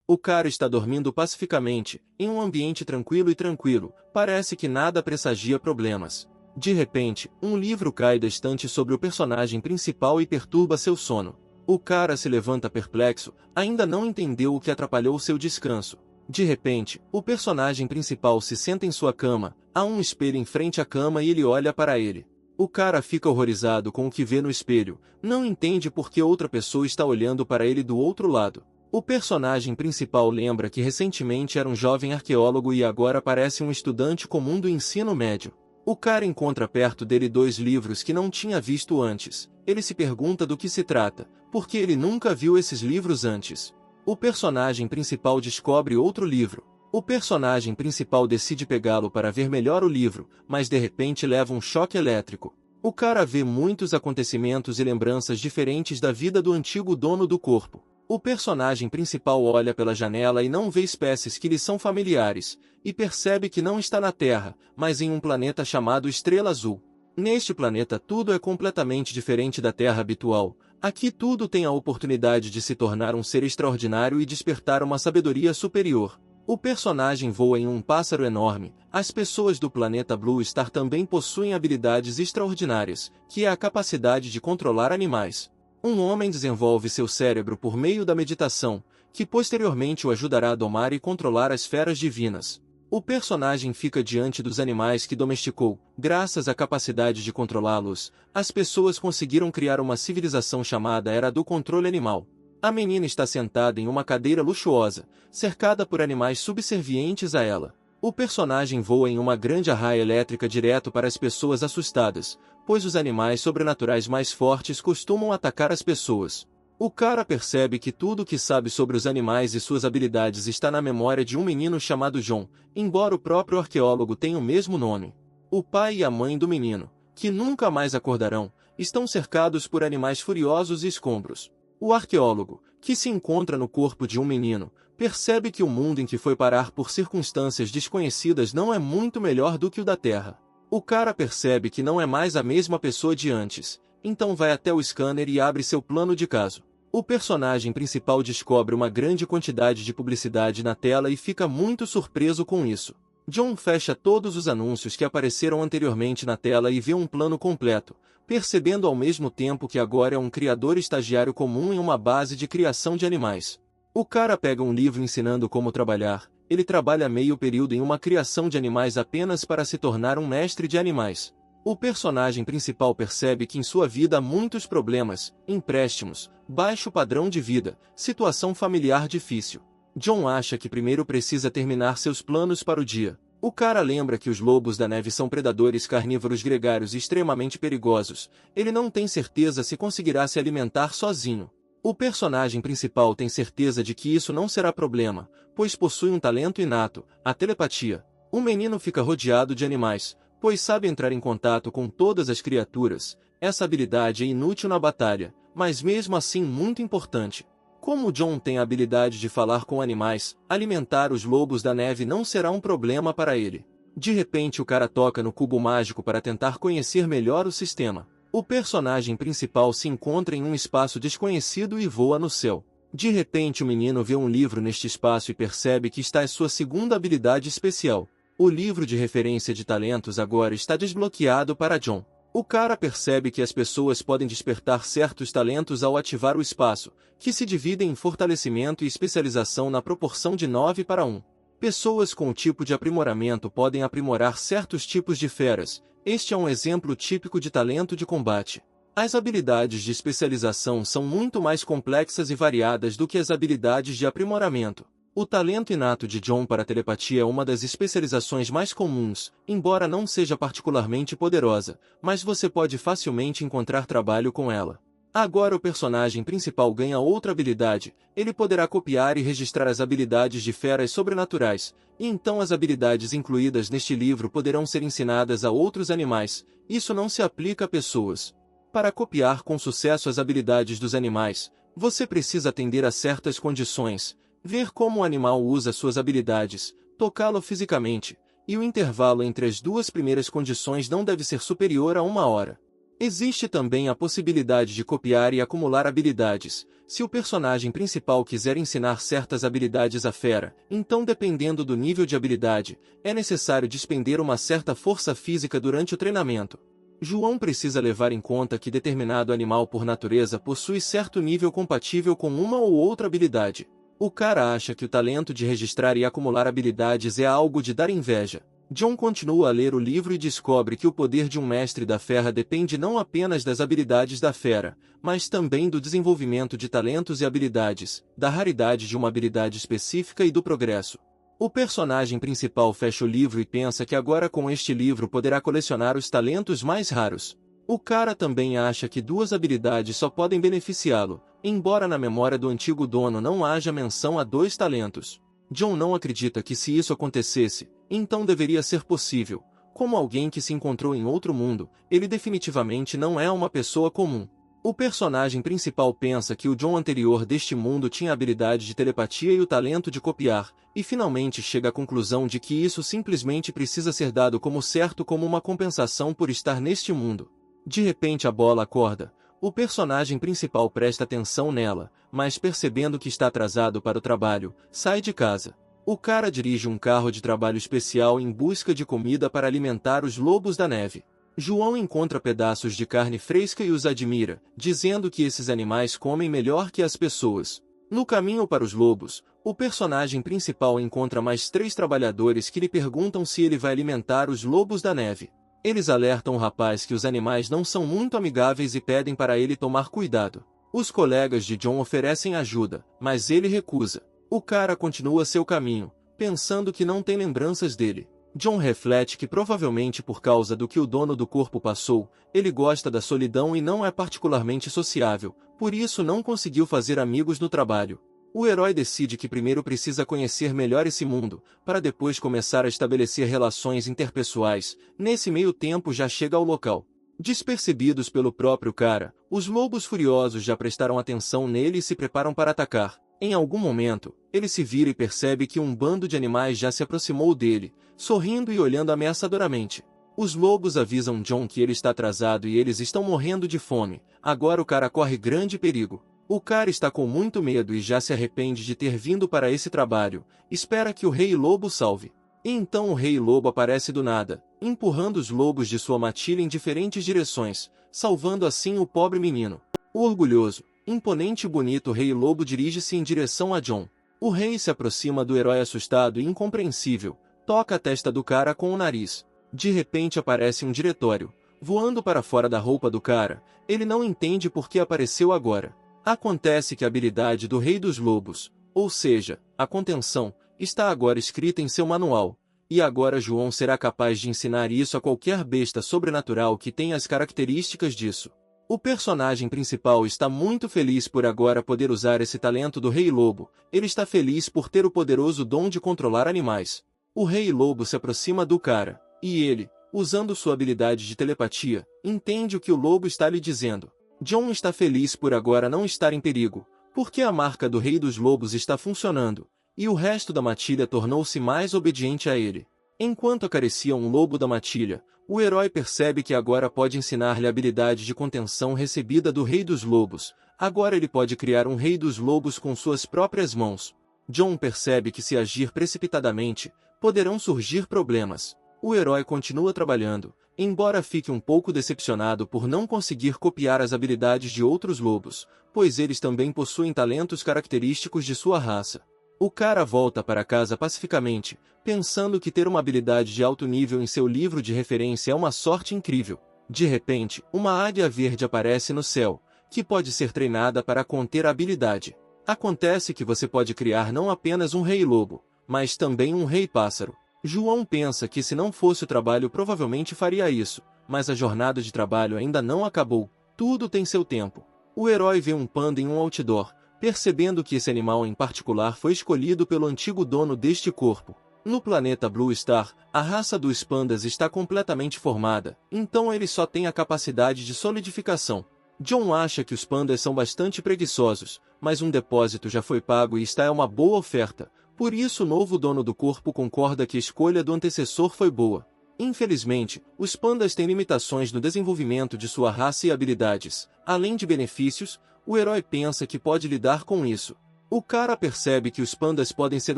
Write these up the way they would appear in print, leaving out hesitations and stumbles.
O cara está dormindo pacificamente, em um ambiente tranquilo, parece que nada pressagia problemas. De repente, um livro cai da estante sobre o personagem principal e perturba seu sono. O cara se levanta perplexo, ainda não entendeu o que atrapalhou seu descanso. De repente, o personagem principal se senta em sua cama, há um espelho em frente à cama e ele olha para ele. O cara fica horrorizado com o que vê no espelho, não entende por que outra pessoa está olhando para ele do outro lado. O personagem principal lembra que recentemente era um jovem arqueólogo e agora parece um estudante comum do ensino médio. O cara encontra perto dele 2 livros que não tinha visto antes. Ele se pergunta do que se trata, porque ele nunca viu esses livros antes. O personagem principal descobre outro livro. O personagem principal decide pegá-lo para ver melhor o livro, mas de repente leva um choque elétrico. O cara vê muitos acontecimentos e lembranças diferentes da vida do antigo dono do corpo. O personagem principal olha pela janela e não vê espécies que lhe são familiares, e percebe que não está na Terra, mas em um planeta chamado Estrela Azul. Neste planeta tudo é completamente diferente da Terra habitual. Aqui tudo tem a oportunidade de se tornar um ser extraordinário e despertar uma sabedoria superior. O personagem voa em um pássaro enorme. As pessoas do planeta Blue Star também possuem habilidades extraordinárias, que é a capacidade de controlar animais. Um homem desenvolve seu cérebro por meio da meditação, que posteriormente o ajudará a domar e controlar as feras divinas. O personagem fica diante dos animais que domesticou. Graças à capacidade de controlá-los, as pessoas conseguiram criar uma civilização chamada Era do Controle Animal. A menina está sentada em uma cadeira luxuosa, cercada por animais subservientes a ela. O personagem voa em uma grande arraia elétrica direto para as pessoas assustadas, pois os animais sobrenaturais mais fortes costumam atacar as pessoas. O cara percebe que tudo o que sabe sobre os animais e suas habilidades está na memória de um menino chamado John, embora o próprio arqueólogo tenha o mesmo nome. O pai e a mãe do menino, que nunca mais acordarão, estão cercados por animais furiosos e escombros. O arqueólogo, que se encontra no corpo de um menino, percebe que o mundo em que foi parar por circunstâncias desconhecidas não é muito melhor do que o da Terra. O cara percebe que não é mais a mesma pessoa de antes, então vai até o scanner e abre seu plano de caso. O personagem principal descobre uma grande quantidade de publicidade na tela e fica muito surpreso com isso. John fecha todos os anúncios que apareceram anteriormente na tela e vê um plano completo, percebendo ao mesmo tempo que agora é um criador estagiário comum em uma base de criação de animais. O cara pega um livro ensinando como trabalhar. Ele trabalha meio período em uma criação de animais apenas para se tornar um mestre de animais. O personagem principal percebe que em sua vida há muitos problemas, empréstimos, baixo padrão de vida, situação familiar difícil. John acha que primeiro precisa terminar seus planos para o dia. O cara lembra que os lobos da neve são predadores carnívoros gregários extremamente perigosos. Ele não tem certeza se conseguirá se alimentar sozinho. O personagem principal tem certeza de que isso não será problema, pois possui um talento inato, a telepatia. O menino fica rodeado de animais, pois sabe entrar em contato com todas as criaturas. Essa habilidade é inútil na batalha, mas mesmo assim muito importante. Como John tem a habilidade de falar com animais, alimentar os lobos da neve não será um problema para ele. De repente o cara toca no cubo mágico para tentar conhecer melhor o sistema. O personagem principal se encontra em um espaço desconhecido e voa no céu. De repente o menino vê um livro neste espaço e percebe que está em sua segunda habilidade especial. O livro de referência de talentos agora está desbloqueado para John. O cara percebe que as pessoas podem despertar certos talentos ao ativar o espaço, que se dividem em fortalecimento e especialização na proporção de 9:1. Pessoas com o tipo de aprimoramento podem aprimorar certos tipos de feras. Este é um exemplo típico de talento de combate. As habilidades de especialização são muito mais complexas e variadas do que as habilidades de aprimoramento. O talento inato de John para telepatia é uma das especializações mais comuns, embora não seja particularmente poderosa, mas você pode facilmente encontrar trabalho com ela. Agora o personagem principal ganha outra habilidade. Ele poderá copiar e registrar as habilidades de feras sobrenaturais, e então as habilidades incluídas neste livro poderão ser ensinadas a outros animais. Isso não se aplica a pessoas. Para copiar com sucesso as habilidades dos animais, você precisa atender a certas condições, ver como o animal usa suas habilidades, tocá-lo fisicamente, e o intervalo entre as duas primeiras condições não deve ser superior a 1 hora. Existe também a possibilidade de copiar e acumular habilidades. Se o personagem principal quiser ensinar certas habilidades à fera, então dependendo do nível de habilidade, é necessário despender uma certa força física durante o treinamento. João precisa levar em conta que determinado animal por natureza possui certo nível compatível com uma ou outra habilidade. O cara acha que o talento de registrar e acumular habilidades é algo de dar inveja. John continua a ler o livro e descobre que o poder de um mestre da fera depende não apenas das habilidades da fera, mas também do desenvolvimento de talentos e habilidades, da raridade de uma habilidade específica e do progresso. O personagem principal fecha o livro e pensa que agora com este livro poderá colecionar os talentos mais raros. O cara também acha que duas habilidades só podem beneficiá-lo, embora na memória do antigo dono não haja menção a 2 talentos. John não acredita que se isso acontecesse, então deveria ser possível. Como alguém que se encontrou em outro mundo, ele definitivamente não é uma pessoa comum. O personagem principal pensa que o John anterior deste mundo tinha a habilidade de telepatia e o talento de copiar, e finalmente chega à conclusão de que isso simplesmente precisa ser dado como certo como uma compensação por estar neste mundo. De repente a bola acorda. O personagem principal presta atenção nela, mas percebendo que está atrasado para o trabalho, sai de casa. O cara dirige um carro de trabalho especial em busca de comida para alimentar os lobos da neve. João encontra pedaços de carne fresca e os admira, dizendo que esses animais comem melhor que as pessoas. No caminho para os lobos, o personagem principal encontra mais 3 trabalhadores que lhe perguntam se ele vai alimentar os lobos da neve. Eles alertam o rapaz que os animais não são muito amigáveis e pedem para ele tomar cuidado. Os colegas de John oferecem ajuda, mas ele recusa. O cara continua seu caminho, pensando que não tem lembranças dele. John reflete que provavelmente por causa do que o dono do corpo passou, ele gosta da solidão e não é particularmente sociável, por isso não conseguiu fazer amigos no trabalho. O herói decide que primeiro precisa conhecer melhor esse mundo, para depois começar a estabelecer relações interpessoais. Nesse meio tempo já chega ao local. Despercebidos pelo próprio cara, os lobos furiosos já prestaram atenção nele e se preparam para atacar. Em algum momento, ele se vira e percebe que um bando de animais já se aproximou dele, sorrindo e olhando ameaçadoramente. Os lobos avisam John que ele está atrasado e eles estão morrendo de fome. Agora o cara corre grande perigo. O cara está com muito medo e já se arrepende de ter vindo para esse trabalho. Espera que o Rei Lobo salve. E então o Rei Lobo aparece do nada, empurrando os lobos de sua matilha em diferentes direções, salvando assim o pobre menino. O orgulhoso, imponente e bonito Rei Lobo dirige-se em direção a John. O rei se aproxima do herói assustado e incompreensível, toca a testa do cara com o nariz. De repente aparece um diretório, voando para fora da roupa do cara. Ele não entende por que apareceu agora. Acontece que a habilidade do Rei dos Lobos, ou seja, a contenção, está agora escrita em seu manual, e agora João será capaz de ensinar isso a qualquer besta sobrenatural que tenha as características disso. O personagem principal está muito feliz por agora poder usar esse talento do Rei Lobo. Ele está feliz por ter o poderoso dom de controlar animais. O Rei Lobo se aproxima do cara, e ele, usando sua habilidade de telepatia, entende o que o lobo está lhe dizendo. John está feliz por agora não estar em perigo, porque a marca do Rei dos Lobos está funcionando, e o resto da matilha tornou-se mais obediente a ele. Enquanto acaricia um lobo da matilha, o herói percebe que agora pode ensinar-lhe a habilidade de contenção recebida do Rei dos Lobos. Agora ele pode criar um Rei dos Lobos com suas próprias mãos. John percebe que se agir precipitadamente, poderão surgir problemas. O herói continua trabalhando, embora fique um pouco decepcionado por não conseguir copiar as habilidades de outros lobos, pois eles também possuem talentos característicos de sua raça. O cara volta para casa pacificamente, pensando que ter uma habilidade de alto nível em seu livro de referência é uma sorte incrível. De repente, uma águia verde aparece no céu, que pode ser treinada para conter a habilidade. Acontece que você pode criar não apenas um rei lobo, mas também um rei pássaro. João pensa que se não fosse o trabalho provavelmente faria isso, mas a jornada de trabalho ainda não acabou, tudo tem seu tempo. O herói vê um panda em um outdoor, percebendo que esse animal em particular foi escolhido pelo antigo dono deste corpo. No planeta Blue Star, a raça dos pandas está completamente formada, então ele só tem a capacidade de solidificação. John acha que os pandas são bastante preguiçosos, mas um depósito já foi pago e está é uma boa oferta, por isso o novo dono do corpo concorda que a escolha do antecessor foi boa. Infelizmente, os pandas têm limitações no desenvolvimento de sua raça e habilidades. Além de benefícios, o herói pensa que pode lidar com isso. O cara percebe que os pandas podem ser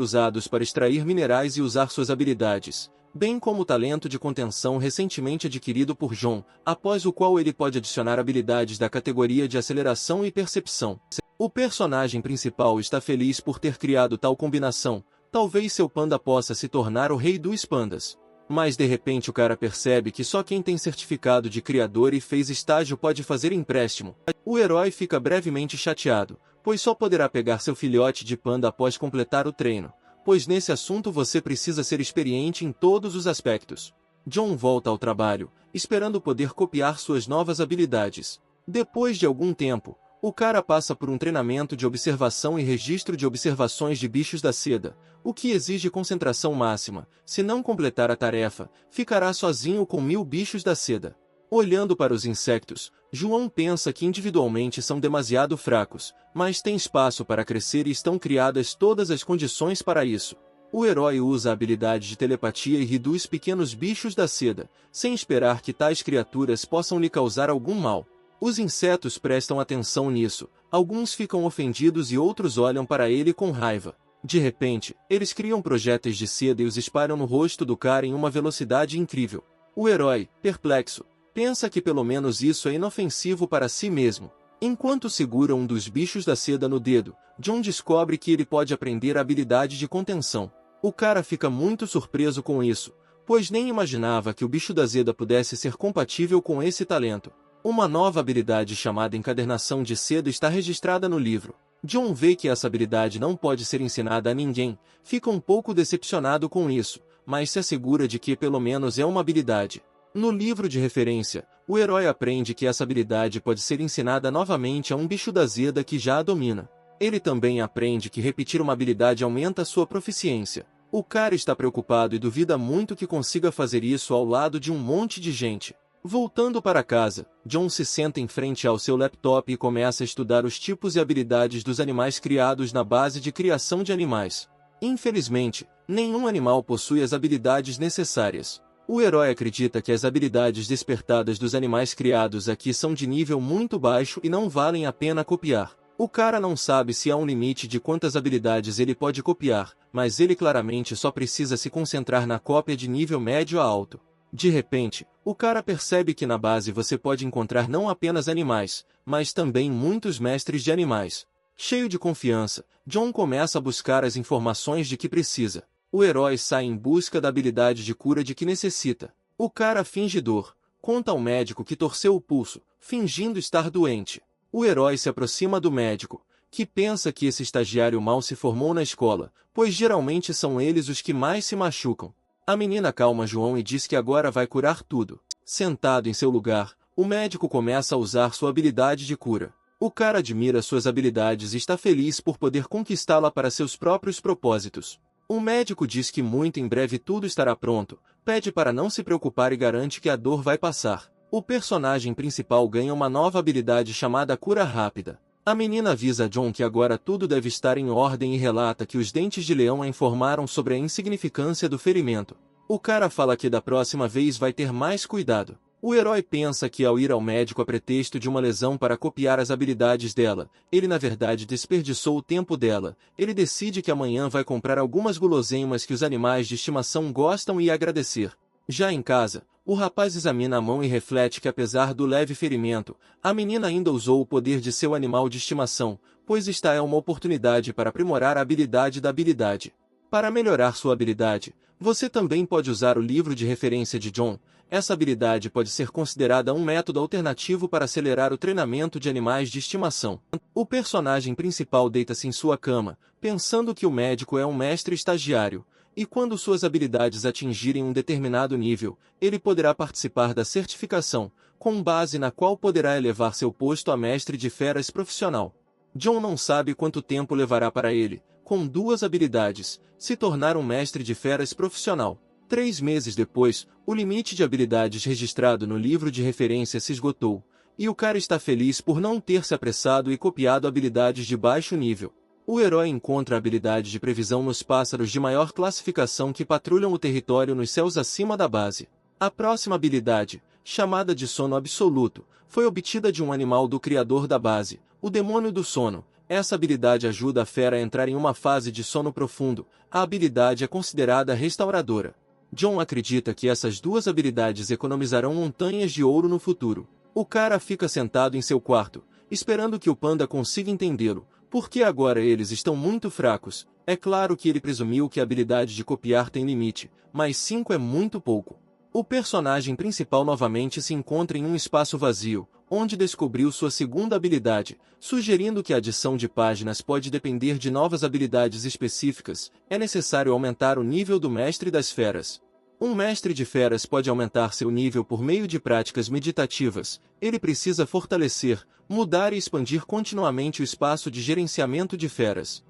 usados para extrair minerais e usar suas habilidades, bem como o talento de contenção recentemente adquirido por John, após o qual ele pode adicionar habilidades da categoria de aceleração e percepção. O personagem principal está feliz por ter criado tal combinação. Talvez seu panda possa se tornar o rei dos pandas. Mas de repente o cara percebe que só quem tem certificado de criador e fez estágio pode fazer empréstimo. O herói fica brevemente chateado, pois só poderá pegar seu filhote de panda após completar o treino, pois nesse assunto você precisa ser experiente em todos os aspectos. John volta ao trabalho, esperando poder copiar suas novas habilidades. Depois de algum tempo, o cara passa por um treinamento de observação e registro de observações de bichos da seda, o que exige concentração máxima. Se não completar a tarefa, ficará sozinho com 1000 bichos da seda. Olhando para os insectos, João pensa que individualmente são demasiado fracos, mas tem espaço para crescer e estão criadas todas as condições para isso. O herói usa a habilidade de telepatia e reduz pequenos bichos da seda, sem esperar que tais criaturas possam lhe causar algum mal. Os insetos prestam atenção nisso, alguns ficam ofendidos e outros olham para ele com raiva. De repente, eles criam projéteis de seda e os espalham no rosto do cara em uma velocidade incrível. O herói, perplexo, pensa que pelo menos isso é inofensivo para si mesmo. Enquanto segura um dos bichos da seda no dedo, John descobre que ele pode aprender a habilidade de contenção. O cara fica muito surpreso com isso, pois nem imaginava que o bicho da seda pudesse ser compatível com esse talento. Uma nova habilidade chamada encadernação de seda está registrada no livro. John vê que essa habilidade não pode ser ensinada a ninguém, fica um pouco decepcionado com isso, mas se assegura de que pelo menos é uma habilidade. No livro de referência, o herói aprende que essa habilidade pode ser ensinada novamente a um bicho da seda que já a domina. Ele também aprende que repetir uma habilidade aumenta sua proficiência. O cara está preocupado e duvida muito que consiga fazer isso ao lado de um monte de gente. Voltando para casa, John se senta em frente ao seu laptop e começa a estudar os tipos e habilidades dos animais criados na base de criação de animais. Infelizmente, nenhum animal possui as habilidades necessárias. O herói acredita que as habilidades despertadas dos animais criados aqui são de nível muito baixo e não valem a pena copiar. O cara não sabe se há um limite de quantas habilidades ele pode copiar, mas ele claramente só precisa se concentrar na cópia de nível médio a alto. De repente, o cara percebe que na base você pode encontrar não apenas animais, mas também muitos mestres de animais. Cheio de confiança, John começa a buscar as informações de que precisa. O herói sai em busca da habilidade de cura de que necessita. O cara finge dor, conta ao médico que torceu o pulso, fingindo estar doente. O herói se aproxima do médico, que pensa que esse estagiário mal se formou na escola, pois geralmente são eles os que mais se machucam. A menina calma João e diz que agora vai curar tudo. Sentado em seu lugar, o médico começa a usar sua habilidade de cura. O cara admira suas habilidades e está feliz por poder conquistá-la para seus próprios propósitos. O médico diz que muito em breve tudo estará pronto, pede para não se preocupar e garante que a dor vai passar. O personagem principal ganha uma nova habilidade chamada cura rápida. A menina avisa a John que agora tudo deve estar em ordem e relata que os dentes de leão a informaram sobre a insignificância do ferimento. O cara fala que da próxima vez vai ter mais cuidado. O herói pensa que ao ir ao médico a pretexto de uma lesão para copiar as habilidades dela, ele na verdade desperdiçou o tempo dela. Ele decide que amanhã vai comprar algumas guloseimas que os animais de estimação gostam e agradecer. Já em casa, o rapaz examina a mão e reflete que apesar do leve ferimento, a menina ainda usou o poder de seu animal de estimação, pois esta é uma oportunidade para aprimorar a habilidade da habilidade. Para melhorar sua habilidade, você também pode usar o livro de referência de John. Essa habilidade pode ser considerada um método alternativo para acelerar o treinamento de animais de estimação. O personagem principal deita-se em sua cama, pensando que o médico é um mestre estagiário, e quando suas habilidades atingirem um determinado nível, ele poderá participar da certificação, com base na qual poderá elevar seu posto a mestre de feras profissional. John não sabe quanto tempo levará para ele, com 2 habilidades, se tornar um mestre de feras profissional. 3 meses depois, o limite de habilidades registrado no livro de referência se esgotou, e o cara está feliz por não ter se apressado e copiado habilidades de baixo nível. O herói encontra a habilidade de previsão nos pássaros de maior classificação que patrulham o território nos céus acima da base. A próxima habilidade, chamada de sono absoluto, foi obtida de um animal do criador da base, o demônio do sono. Essa habilidade ajuda a fera a entrar em uma fase de sono profundo. A habilidade é considerada restauradora. John acredita que essas duas habilidades economizarão montanhas de ouro no futuro. O cara fica sentado em seu quarto, esperando que o panda consiga entendê-lo, porque agora eles estão muito fracos. É claro que ele presumiu que a habilidade de copiar tem limite, mas 5 é muito pouco. O personagem principal novamente se encontra em um espaço vazio, onde descobriu sua segunda habilidade, sugerindo que a adição de páginas pode depender de novas habilidades específicas. É necessário aumentar o nível do mestre das feras. Um mestre de feras pode aumentar seu nível por meio de práticas meditativas. Ele precisa fortalecer, mudar e expandir continuamente o espaço de gerenciamento de feras.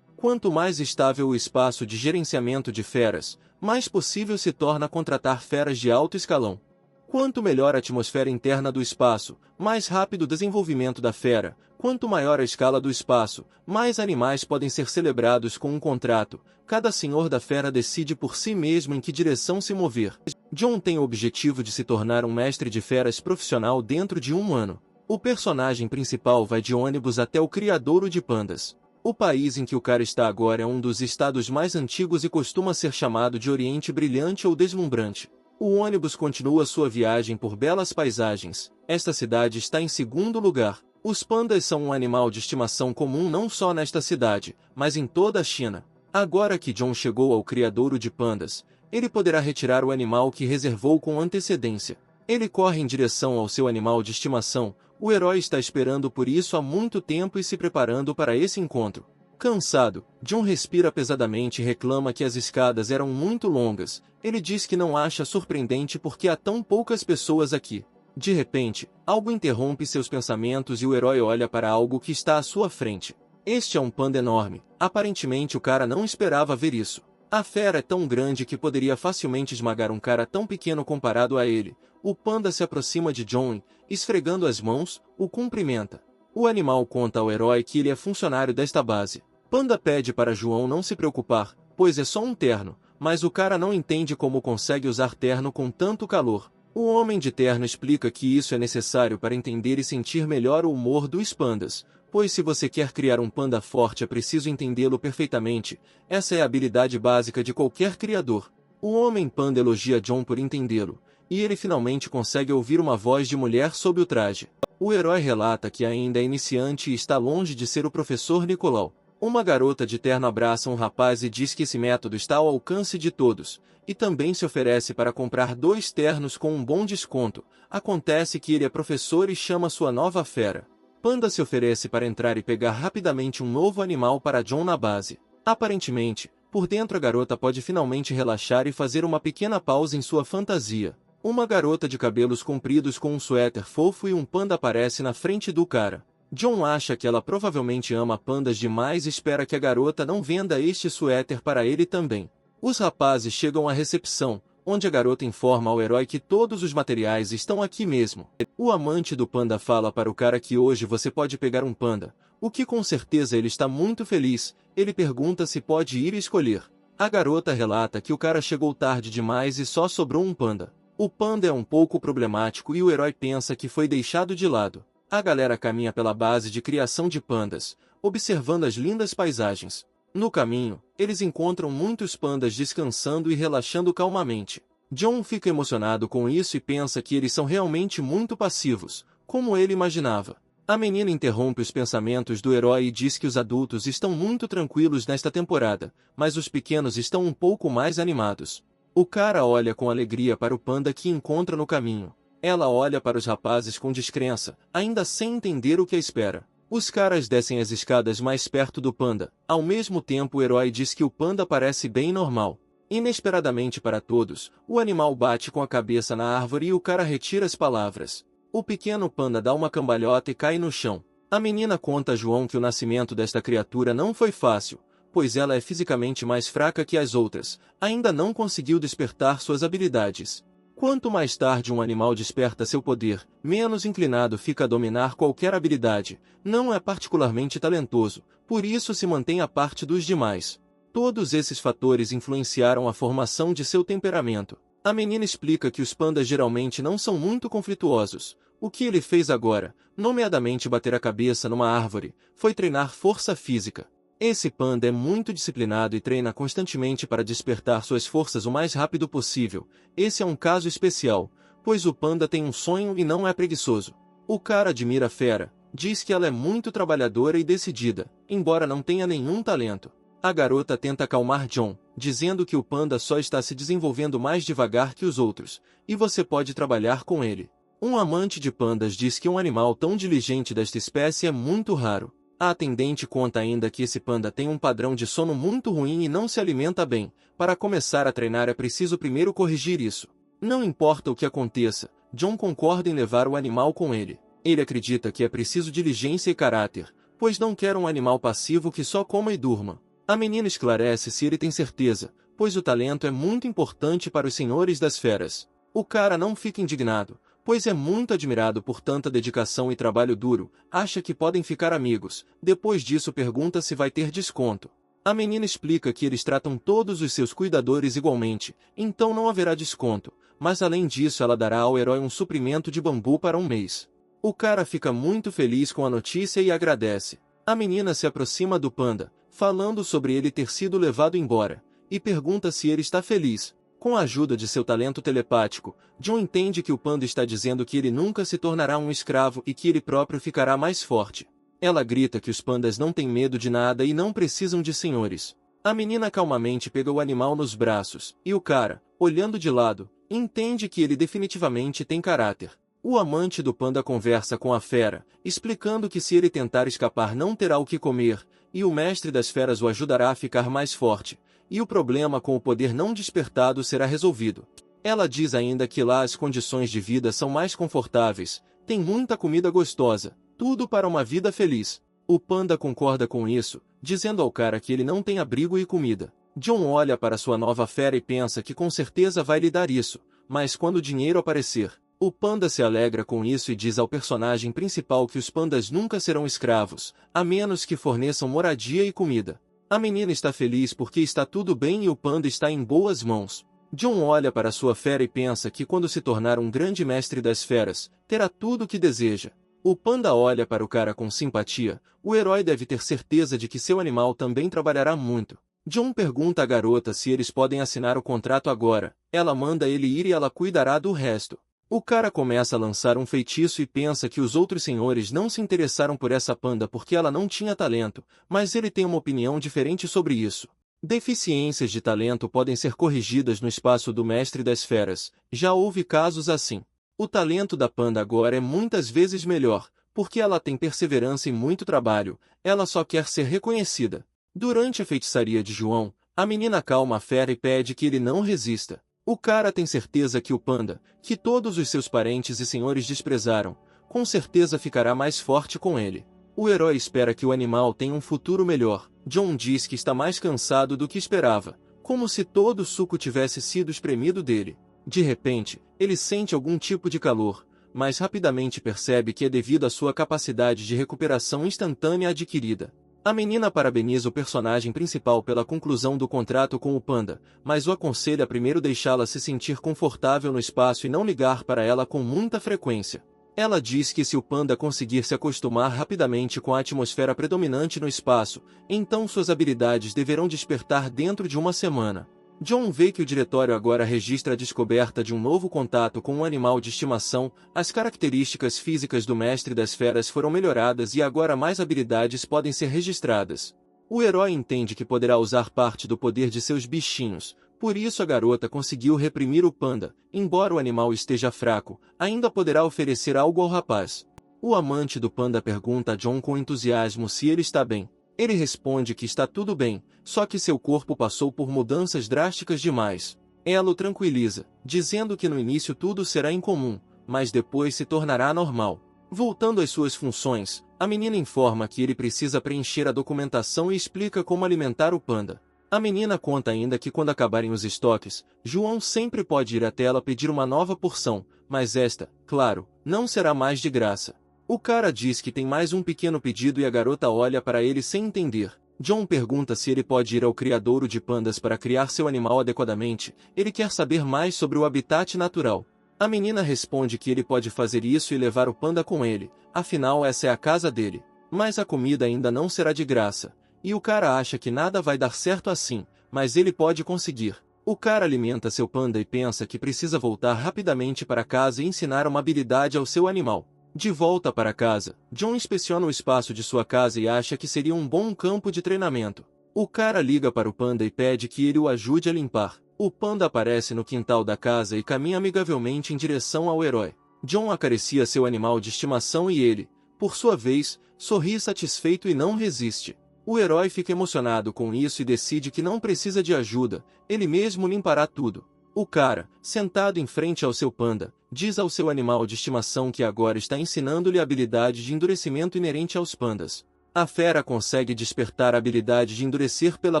Quanto mais estável o espaço de gerenciamento de feras, mais possível se torna contratar feras de alto escalão. Quanto melhor a atmosfera interna do espaço, mais rápido o desenvolvimento da fera. Quanto maior a escala do espaço, mais animais podem ser celebrados com um contrato. Cada senhor da fera decide por si mesmo em que direção se mover. John tem o objetivo de se tornar um mestre de feras profissional dentro de 1 ano. O personagem principal vai de ônibus até o criadouro de pandas. O país em que o cara está agora é um dos estados mais antigos e costuma ser chamado de Oriente Brilhante ou Deslumbrante. O ônibus continua sua viagem por belas paisagens. Esta cidade está em segundo lugar. Os pandas são um animal de estimação comum não só nesta cidade, mas em toda a China. Agora que John chegou ao criadouro de pandas, ele poderá retirar o animal que reservou com antecedência. Ele corre em direção ao seu animal de estimação. O herói está esperando por isso há muito tempo e se preparando para esse encontro. Cansado, John respira pesadamente e reclama que as escadas eram muito longas. Ele diz que não acha surpreendente porque há tão poucas pessoas aqui. De repente, algo interrompe seus pensamentos e o herói olha para algo que está à sua frente. Este é um panda enorme. Aparentemente o cara não esperava ver isso. A fera é tão grande que poderia facilmente esmagar um cara tão pequeno comparado a ele. O panda se aproxima de John, esfregando as mãos, o cumprimenta. O animal conta ao herói que ele é funcionário desta base. Panda pede para João não se preocupar, pois é só um terno, mas o cara não entende como consegue usar terno com tanto calor. O homem de terno explica que isso é necessário para entender e sentir melhor o humor dos pandas, pois se você quer criar um panda forte é preciso entendê-lo perfeitamente. Essa é a habilidade básica de qualquer criador. O homem panda elogia John por entendê-lo, e ele finalmente consegue ouvir uma voz de mulher sob o traje. O herói relata que ainda é iniciante e está longe de ser o professor Nicolau. Uma garota de terno abraça um rapaz e diz que esse método está ao alcance de todos, e também se oferece para comprar 2 ternos com um bom desconto. Acontece que ele é professor e chama sua nova fera. Panda se oferece para entrar e pegar rapidamente um novo animal para John na base. Aparentemente, por dentro a garota pode finalmente relaxar e fazer uma pequena pausa em sua fantasia. Uma garota de cabelos compridos com um suéter fofo e um panda aparece na frente do cara. John acha que ela provavelmente ama pandas demais e espera que a garota não venda este suéter para ele também. Os rapazes chegam à recepção, onde a garota informa ao herói que todos os materiais estão aqui mesmo. O amante do panda fala para o cara que hoje você pode pegar um panda, o que com certeza ele está muito feliz. Ele pergunta se pode ir e escolher. A garota relata que o cara chegou tarde demais e só sobrou um panda. O panda é um pouco problemático e o herói pensa que foi deixado de lado. A galera caminha pela base de criação de pandas, observando as lindas paisagens. No caminho, eles encontram muitos pandas descansando e relaxando calmamente. John fica emocionado com isso e pensa que eles são realmente muito passivos, como ele imaginava. A menina interrompe os pensamentos do herói e diz que os adultos estão muito tranquilos nesta temporada, mas os pequenos estão um pouco mais animados. O cara olha com alegria para o panda que encontra no caminho. Ela olha para os rapazes com descrença, ainda sem entender o que espera. Os caras descem as escadas mais perto do panda. Ao mesmo tempo o herói diz que o panda parece bem normal. Inesperadamente para todos, o animal bate com a cabeça na árvore e o cara retira as palavras. O pequeno panda dá uma cambalhota e cai no chão. A menina conta a João que o nascimento desta criatura não foi fácil, pois ela é fisicamente mais fraca que as outras, ainda não conseguiu despertar suas habilidades. Quanto mais tarde um animal desperta seu poder, menos inclinado fica a dominar qualquer habilidade. Não é particularmente talentoso, por isso se mantém à parte dos demais. Todos esses fatores influenciaram a formação de seu temperamento. A menina explica que os pandas geralmente não são muito conflituosos. O que ele fez agora, nomeadamente bater a cabeça numa árvore, foi treinar força física. Esse panda é muito disciplinado e treina constantemente para despertar suas forças o mais rápido possível. Esse é um caso especial, pois o panda tem um sonho e não é preguiçoso. O cara admira a fera, diz que ela é muito trabalhadora e decidida, embora não tenha nenhum talento. A garota tenta acalmar John, dizendo que o panda só está se desenvolvendo mais devagar que os outros, e você pode trabalhar com ele. Um amante de pandas diz que um animal tão diligente desta espécie é muito raro. A atendente conta ainda que esse panda tem um padrão de sono muito ruim e não se alimenta bem. Para começar a treinar é preciso primeiro corrigir isso. Não importa o que aconteça, John concorda em levar o animal com ele. Ele acredita que é preciso diligência e caráter, pois não quer um animal passivo que só coma e durma. A menina esclarece se ele tem certeza, pois o talento é muito importante para os senhores das feras. O cara não fica indignado, pois é muito admirado por tanta dedicação e trabalho duro, acha que podem ficar amigos. Depois disso pergunta se vai ter desconto. A menina explica que eles tratam todos os seus cuidadores igualmente, então não haverá desconto, mas além disso ela dará ao herói um suprimento de bambu para um mês. O cara fica muito feliz com a notícia e agradece. A menina se aproxima do panda, falando sobre ele ter sido levado embora, e pergunta se ele está feliz. Com a ajuda de seu talento telepático, John entende que o panda está dizendo que ele nunca se tornará um escravo e que ele próprio ficará mais forte. Ela grita que os pandas não têm medo de nada e não precisam de senhores. A menina calmamente pega o animal nos braços, e o cara, olhando de lado, entende que ele definitivamente tem caráter. O amante do panda conversa com a fera, explicando que se ele tentar escapar não terá o que comer, e o mestre das feras o ajudará a ficar mais forte, e o problema com o poder não despertado será resolvido. Ela diz ainda que lá as condições de vida são mais confortáveis, tem muita comida gostosa, tudo para uma vida feliz. O panda concorda com isso, dizendo ao cara que ele não tem abrigo e comida. John olha para sua nova fera e pensa que com certeza vai lhe dar isso, mas quando o dinheiro aparecer, o panda se alegra com isso e diz ao personagem principal que os pandas nunca serão escravos, a menos que forneçam moradia e comida. A menina está feliz porque está tudo bem e o panda está em boas mãos. John olha para sua fera e pensa que quando se tornar um grande mestre das feras, terá tudo o que deseja. O panda olha para o cara com simpatia, o herói deve ter certeza de que seu animal também trabalhará muito. John pergunta à garota se eles podem assinar o contrato agora, ela manda ele ir e ela cuidará do resto. O cara começa a lançar um feitiço e pensa que os outros senhores não se interessaram por essa panda porque ela não tinha talento, mas ele tem uma opinião diferente sobre isso. Deficiências de talento podem ser corrigidas no espaço do mestre das feras, já houve casos assim. O talento da panda agora é muitas vezes melhor, porque ela tem perseverança e muito trabalho, ela só quer ser reconhecida. Durante a feitiçaria de João, a menina calma a fera e pede que ele não resista. O cara tem certeza que o panda, que todos os seus parentes e senhores desprezaram, com certeza ficará mais forte com ele. O herói espera que o animal tenha um futuro melhor. John diz que está mais cansado do que esperava, como se todo o suco tivesse sido espremido dele. De repente, ele sente algum tipo de calor, mas rapidamente percebe que é devido à sua capacidade de recuperação instantânea adquirida. A menina parabeniza o personagem principal pela conclusão do contrato com o panda, mas o aconselha a primeiro deixá-la se sentir confortável no espaço e não ligar para ela com muita frequência. Ela diz que se o panda conseguir se acostumar rapidamente com a atmosfera predominante no espaço, então suas habilidades deverão despertar dentro de uma semana. John vê que o diretório agora registra a descoberta de um novo contato com um animal de estimação, as características físicas do mestre das feras foram melhoradas e agora mais habilidades podem ser registradas. O herói entende que poderá usar parte do poder de seus bichinhos, por isso a garota conseguiu reprimir o panda, embora o animal esteja fraco, ainda poderá oferecer algo ao rapaz. O amante do panda pergunta a John com entusiasmo se ele está bem. Ele responde que está tudo bem, só que seu corpo passou por mudanças drásticas demais. Ela o tranquiliza, dizendo que no início tudo será incomum, mas depois se tornará normal. Voltando às suas funções, a menina informa que ele precisa preencher a documentação e explica como alimentar o panda. A menina conta ainda que quando acabarem os estoques, João sempre pode ir até ela pedir uma nova porção, mas esta, claro, não será mais de graça. O cara diz que tem mais um pequeno pedido e a garota olha para ele sem entender. John pergunta se ele pode ir ao criadouro de pandas para criar seu animal adequadamente. Ele quer saber mais sobre o habitat natural. A menina responde que ele pode fazer isso e levar o panda com ele, afinal essa é a casa dele. Mas a comida ainda não será de graça, e o cara acha que nada vai dar certo assim, mas ele pode conseguir. O cara alimenta seu panda e pensa que precisa voltar rapidamente para casa e ensinar uma habilidade ao seu animal. De volta para casa, John inspeciona o espaço de sua casa e acha que seria um bom campo de treinamento. O cara liga para o panda e pede que ele o ajude a limpar. O panda aparece no quintal da casa e caminha amigavelmente em direção ao herói. John acaricia seu animal de estimação e ele, por sua vez, sorri satisfeito e não resiste. O herói fica emocionado com isso e decide que não precisa de ajuda, ele mesmo limpará tudo. O cara, sentado em frente ao seu panda, diz ao seu animal de estimação que agora está ensinando-lhe a habilidade de endurecimento inerente aos pandas. A fera consegue despertar a habilidade de endurecer pela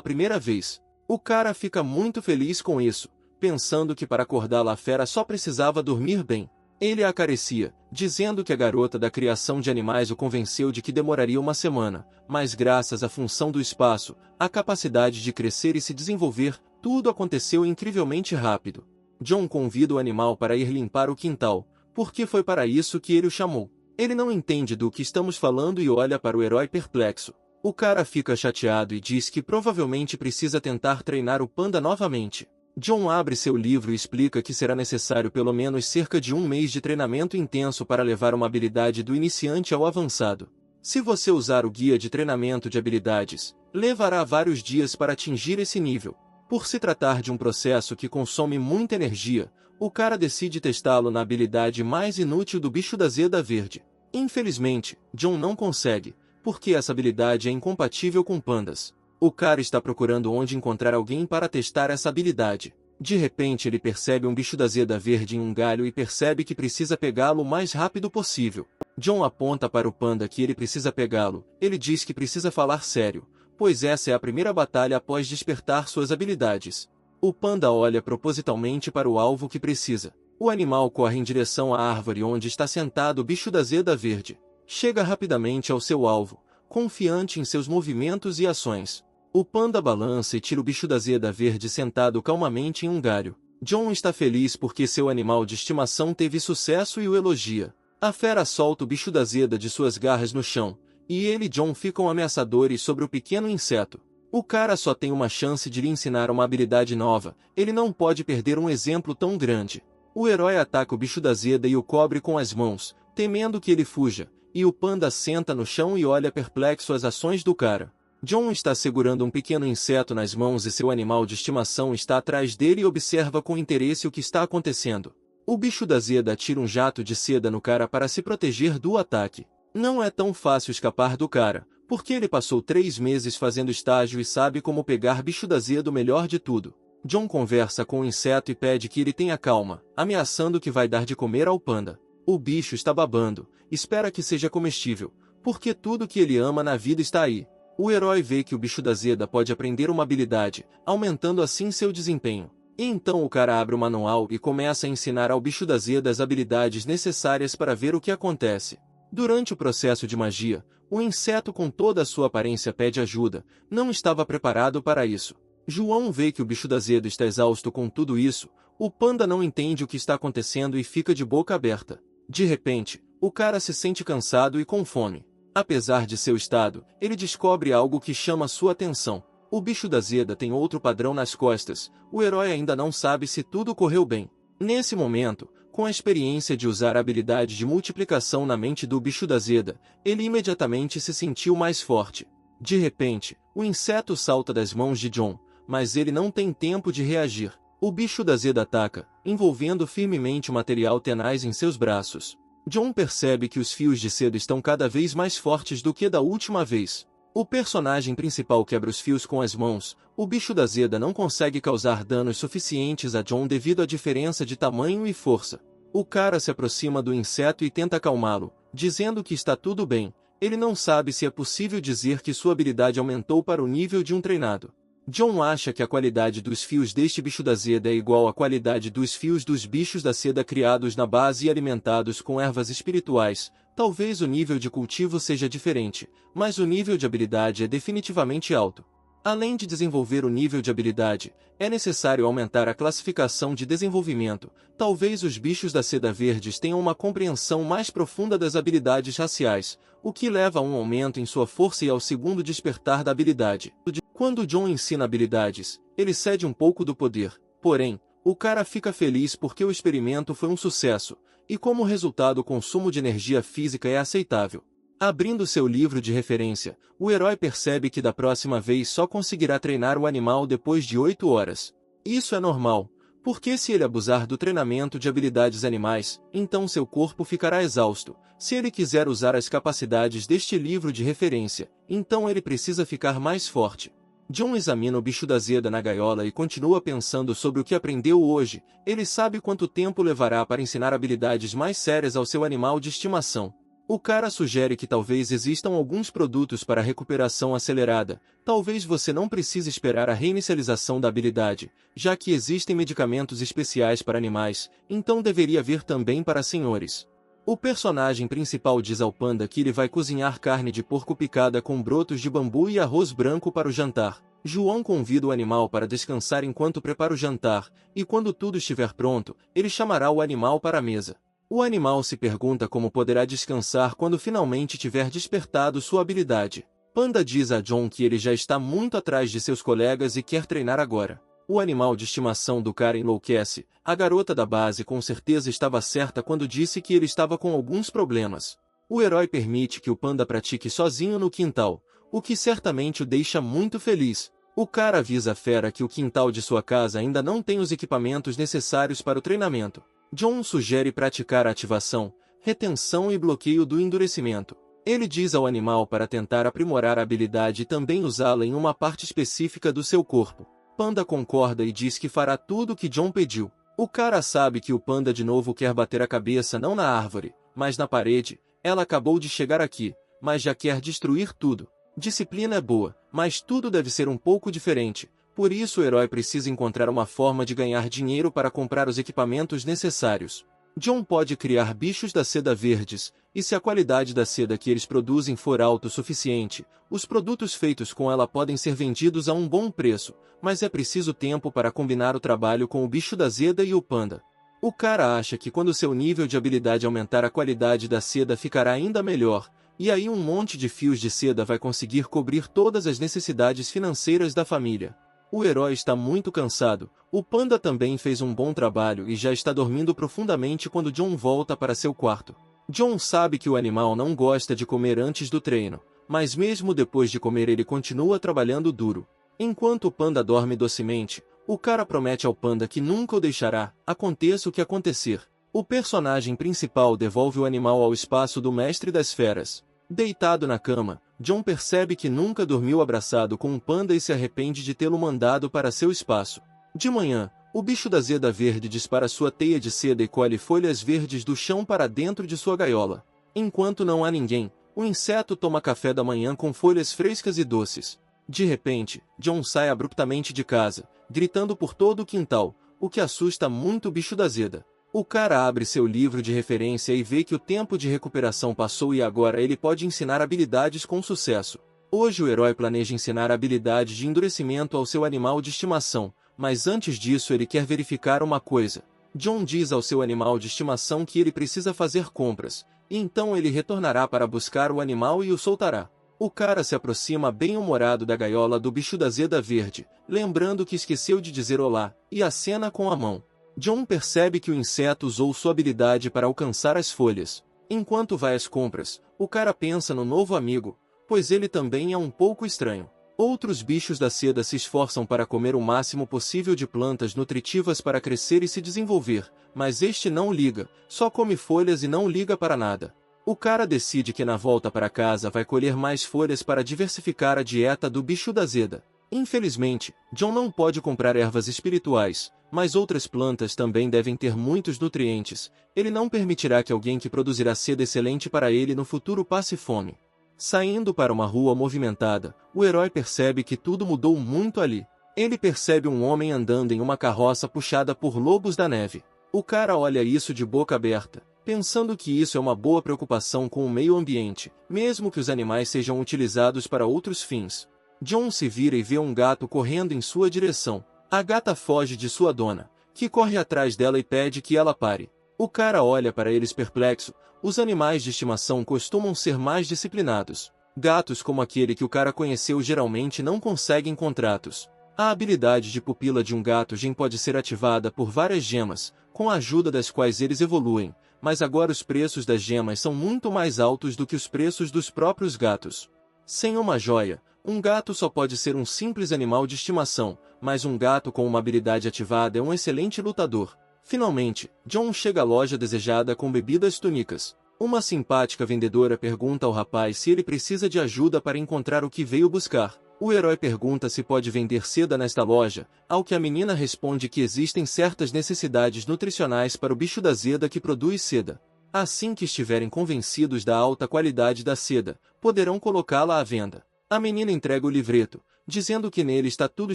primeira vez. O cara fica muito feliz com isso, pensando que para acordá-la a fera só precisava dormir bem. Ele a acaricia, dizendo que a garota da criação de animais o convenceu de que demoraria uma semana, mas graças à função do espaço, a capacidade de crescer e se desenvolver, tudo aconteceu incrivelmente rápido. John convida o animal para ir limpar o quintal, porque foi para isso que ele o chamou. Ele não entende do que estamos falando e olha para o herói perplexo. O cara fica chateado e diz que provavelmente precisa tentar treinar o panda novamente. John abre seu livro e explica que será necessário pelo menos cerca de um mês de treinamento intenso para levar uma habilidade do iniciante ao avançado. Se você usar o guia de treinamento de habilidades, levará vários dias para atingir esse nível. Por se tratar de um processo que consome muita energia, o cara decide testá-lo na habilidade mais inútil do bicho da Zeda Verde. Infelizmente, John não consegue, porque essa habilidade é incompatível com pandas. O cara está procurando onde encontrar alguém para testar essa habilidade. De repente ele percebe um bicho da Zeda Verde em um galho e percebe que precisa pegá-lo o mais rápido possível. John aponta para o panda que ele precisa pegá-lo. Ele diz que precisa falar sério, pois essa é a primeira batalha após despertar suas habilidades. O panda olha propositalmente para o alvo que precisa. O animal corre em direção à árvore onde está sentado o bicho da Zeda Verde. Chega rapidamente ao seu alvo, confiante em seus movimentos e ações. O panda balança e tira o bicho da Zeda Verde sentado calmamente em um galho. John está feliz porque seu animal de estimação teve sucesso e o elogia. A fera solta o bicho da Zeda de suas garras no chão, e ele e John ficam ameaçadores sobre o pequeno inseto. O cara só tem uma chance de lhe ensinar uma habilidade nova, ele não pode perder um exemplo tão grande. O herói ataca o bicho da Zeda e o cobre com as mãos, temendo que ele fuja, e o panda senta no chão e olha perplexo as ações do cara. John está segurando um pequeno inseto nas mãos e seu animal de estimação está atrás dele e observa com interesse o que está acontecendo. O bicho da Zeda atira um jato de seda no cara para se proteger do ataque. Não é tão fácil escapar do cara, porque ele passou 3 meses fazendo estágio e sabe como pegar bicho da Zeda o melhor de tudo. John conversa com o inseto e pede que ele tenha calma, ameaçando que vai dar de comer ao panda. O bicho está babando, espera que seja comestível, porque tudo que ele ama na vida está aí. O herói vê que o bicho da Zeda pode aprender uma habilidade, aumentando assim seu desempenho. E então o cara abre o manual e começa a ensinar ao bicho da Zeda as habilidades necessárias para ver o que acontece. Durante o processo de magia, o inseto com toda a sua aparência pede ajuda, não estava preparado para isso. João vê que o bicho da Zeda está exausto com tudo isso, o panda não entende o que está acontecendo e fica de boca aberta. De repente, o cara se sente cansado e com fome. Apesar de seu estado, ele descobre algo que chama sua atenção. O bicho da Zeda tem outro padrão nas costas, o herói ainda não sabe se tudo correu bem. Nesse momento, com a experiência de usar a habilidade de multiplicação na mente do bicho da Zeda, ele imediatamente se sentiu mais forte. De repente, o inseto salta das mãos de John, mas ele não tem tempo de reagir. O bicho da Zeda ataca, envolvendo firmemente o material tenaz em seus braços. John percebe que os fios de seda estão cada vez mais fortes do que da última vez. O personagem principal quebra os fios com as mãos. O bicho da Zeda não consegue causar danos suficientes a John devido à diferença de tamanho e força. O cara se aproxima do inseto e tenta acalmá-lo, dizendo que está tudo bem. Ele não sabe se é possível dizer que sua habilidade aumentou para o nível de um treinado. John acha que a qualidade dos fios deste bicho da Zeda é igual à qualidade dos fios dos bichos da seda criados na base e alimentados com ervas espirituais, Talvez o nível de cultivo seja diferente, mas o nível de habilidade é definitivamente alto. Além de desenvolver o nível de habilidade, é necessário aumentar a classificação de desenvolvimento. Talvez os bichos da seda verdes tenham uma compreensão mais profunda das habilidades raciais, o que leva a um aumento em sua força e ao segundo despertar da habilidade. Quando John ensina habilidades, ele cede um pouco do poder, porém, o cara fica feliz porque o experimento foi um sucesso, e como resultado o consumo de energia física é aceitável. Abrindo seu livro de referência, o herói percebe que da próxima vez só conseguirá treinar o animal depois de 8 horas. Isso é normal, porque se ele abusar do treinamento de habilidades animais, então seu corpo ficará exausto. Se ele quiser usar as capacidades deste livro de referência, então ele precisa ficar mais forte. John examina o bicho da seda na gaiola e continua pensando sobre o que aprendeu hoje. Ele sabe quanto tempo levará para ensinar habilidades mais sérias ao seu animal de estimação. O cara sugere que talvez existam alguns produtos para recuperação acelerada. Talvez você não precise esperar a reinicialização da habilidade, já que existem medicamentos especiais para animais, então deveria haver também para senhores. O personagem principal diz ao panda que ele vai cozinhar carne de porco picada com brotos de bambu e arroz branco para o jantar. João convida o animal para descansar enquanto prepara o jantar, e quando tudo estiver pronto, ele chamará o animal para a mesa. O animal se pergunta como poderá descansar quando finalmente tiver despertado sua habilidade. Panda diz a John que ele já está muito atrás de seus colegas e quer treinar agora. O animal de estimação do cara enlouquece. A garota da base com certeza estava certa quando disse que ele estava com alguns problemas. O herói permite que o panda pratique sozinho no quintal, o que certamente o deixa muito feliz. O cara avisa a fera que o quintal de sua casa ainda não tem os equipamentos necessários para o treinamento. John sugere praticar a ativação, retenção e bloqueio do endurecimento. Ele diz ao animal para tentar aprimorar a habilidade e também usá-la em uma parte específica do seu corpo. Panda concorda e diz que fará tudo o que John pediu. O cara sabe que o panda de novo quer bater a cabeça não na árvore, mas na parede. Ela acabou de chegar aqui, mas já quer destruir tudo. Disciplina é boa, mas tudo deve ser um pouco diferente. Por isso o herói precisa encontrar uma forma de ganhar dinheiro para comprar os equipamentos necessários. John pode criar bichos da seda verdes, e se a qualidade da seda que eles produzem for alta o suficiente, os produtos feitos com ela podem ser vendidos a um bom preço, mas é preciso tempo para combinar o trabalho com o bicho da seda e o panda. O cara acha que quando seu nível de habilidade aumentar a qualidade da seda ficará ainda melhor, e aí um monte de fios de seda vai conseguir cobrir todas as necessidades financeiras da família. O herói está muito cansado. O panda também fez um bom trabalho e já está dormindo profundamente quando John volta para seu quarto. John sabe que o animal não gosta de comer antes do treino, mas mesmo depois de comer ele continua trabalhando duro. Enquanto o panda dorme docemente, o cara promete ao panda que nunca o deixará, aconteça o que acontecer. O personagem principal devolve o animal ao espaço do mestre das feras. Deitado na cama, John percebe que nunca dormiu abraçado com um panda e se arrepende de tê-lo mandado para seu espaço. De manhã, o bicho da seda verde dispara sua teia de seda e colhe folhas verdes do chão para dentro de sua gaiola. Enquanto não há ninguém, o inseto toma café da manhã com folhas frescas e doces. De repente, John sai abruptamente de casa, gritando por todo o quintal, o que assusta muito o bicho da seda. O cara abre seu livro de referência e vê que o tempo de recuperação passou e agora ele pode ensinar habilidades com sucesso. Hoje o herói planeja ensinar a habilidade de endurecimento ao seu animal de estimação, mas antes disso ele quer verificar uma coisa. John diz ao seu animal de estimação que ele precisa fazer compras, e então ele retornará para buscar o animal e o soltará. O cara se aproxima bem-humorado da gaiola do bicho da seda verde, lembrando que esqueceu de dizer olá, e acena com a mão. John percebe que o inseto usou sua habilidade para alcançar as folhas. Enquanto vai às compras, o cara pensa no novo amigo, pois ele também é um pouco estranho. Outros bichos da seda se esforçam para comer o máximo possível de plantas nutritivas para crescer e se desenvolver, mas este não liga, só come folhas e não liga para nada. O cara decide que na volta para casa vai colher mais folhas para diversificar a dieta do bicho da seda. Infelizmente, John não pode comprar ervas espirituais, mas outras plantas também devem ter muitos nutrientes. Ele não permitirá que alguém que produzirá seda excelente para ele no futuro passe fome. Saindo para uma rua movimentada, o herói percebe que tudo mudou muito ali. Ele percebe um homem andando em uma carroça puxada por lobos da neve. O cara olha isso de boca aberta. pensando que isso é uma boa preocupação com o meio ambiente, mesmo que os animais sejam utilizados para outros fins. John se vira e vê um gato correndo em sua direção. A gata foge de sua dona, que corre atrás dela e pede que ela pare. O cara olha para eles perplexo. Os animais de estimação costumam ser mais disciplinados. Gatos como aquele que o cara conheceu geralmente não conseguem contratos. A habilidade de pupila de um gato gen pode ser ativada por várias gemas, com a ajuda das quais eles evoluem, mas agora os preços das gemas são muito mais altos do que os preços dos próprios gatos. Sem uma joia, um gato só pode ser um simples animal de estimação, mas um gato com uma habilidade ativada é um excelente lutador. Finalmente, John chega à loja desejada com bebidas tônicas. Uma simpática vendedora pergunta ao rapaz se ele precisa de ajuda para encontrar o que veio buscar. O herói pergunta se pode vender seda nesta loja, ao que a menina responde que existem certas necessidades nutricionais para o bicho da seda que produz seda. Assim que estiverem convencidos da alta qualidade da seda, poderão colocá-la à venda. A menina entrega o livreto, dizendo que nele está tudo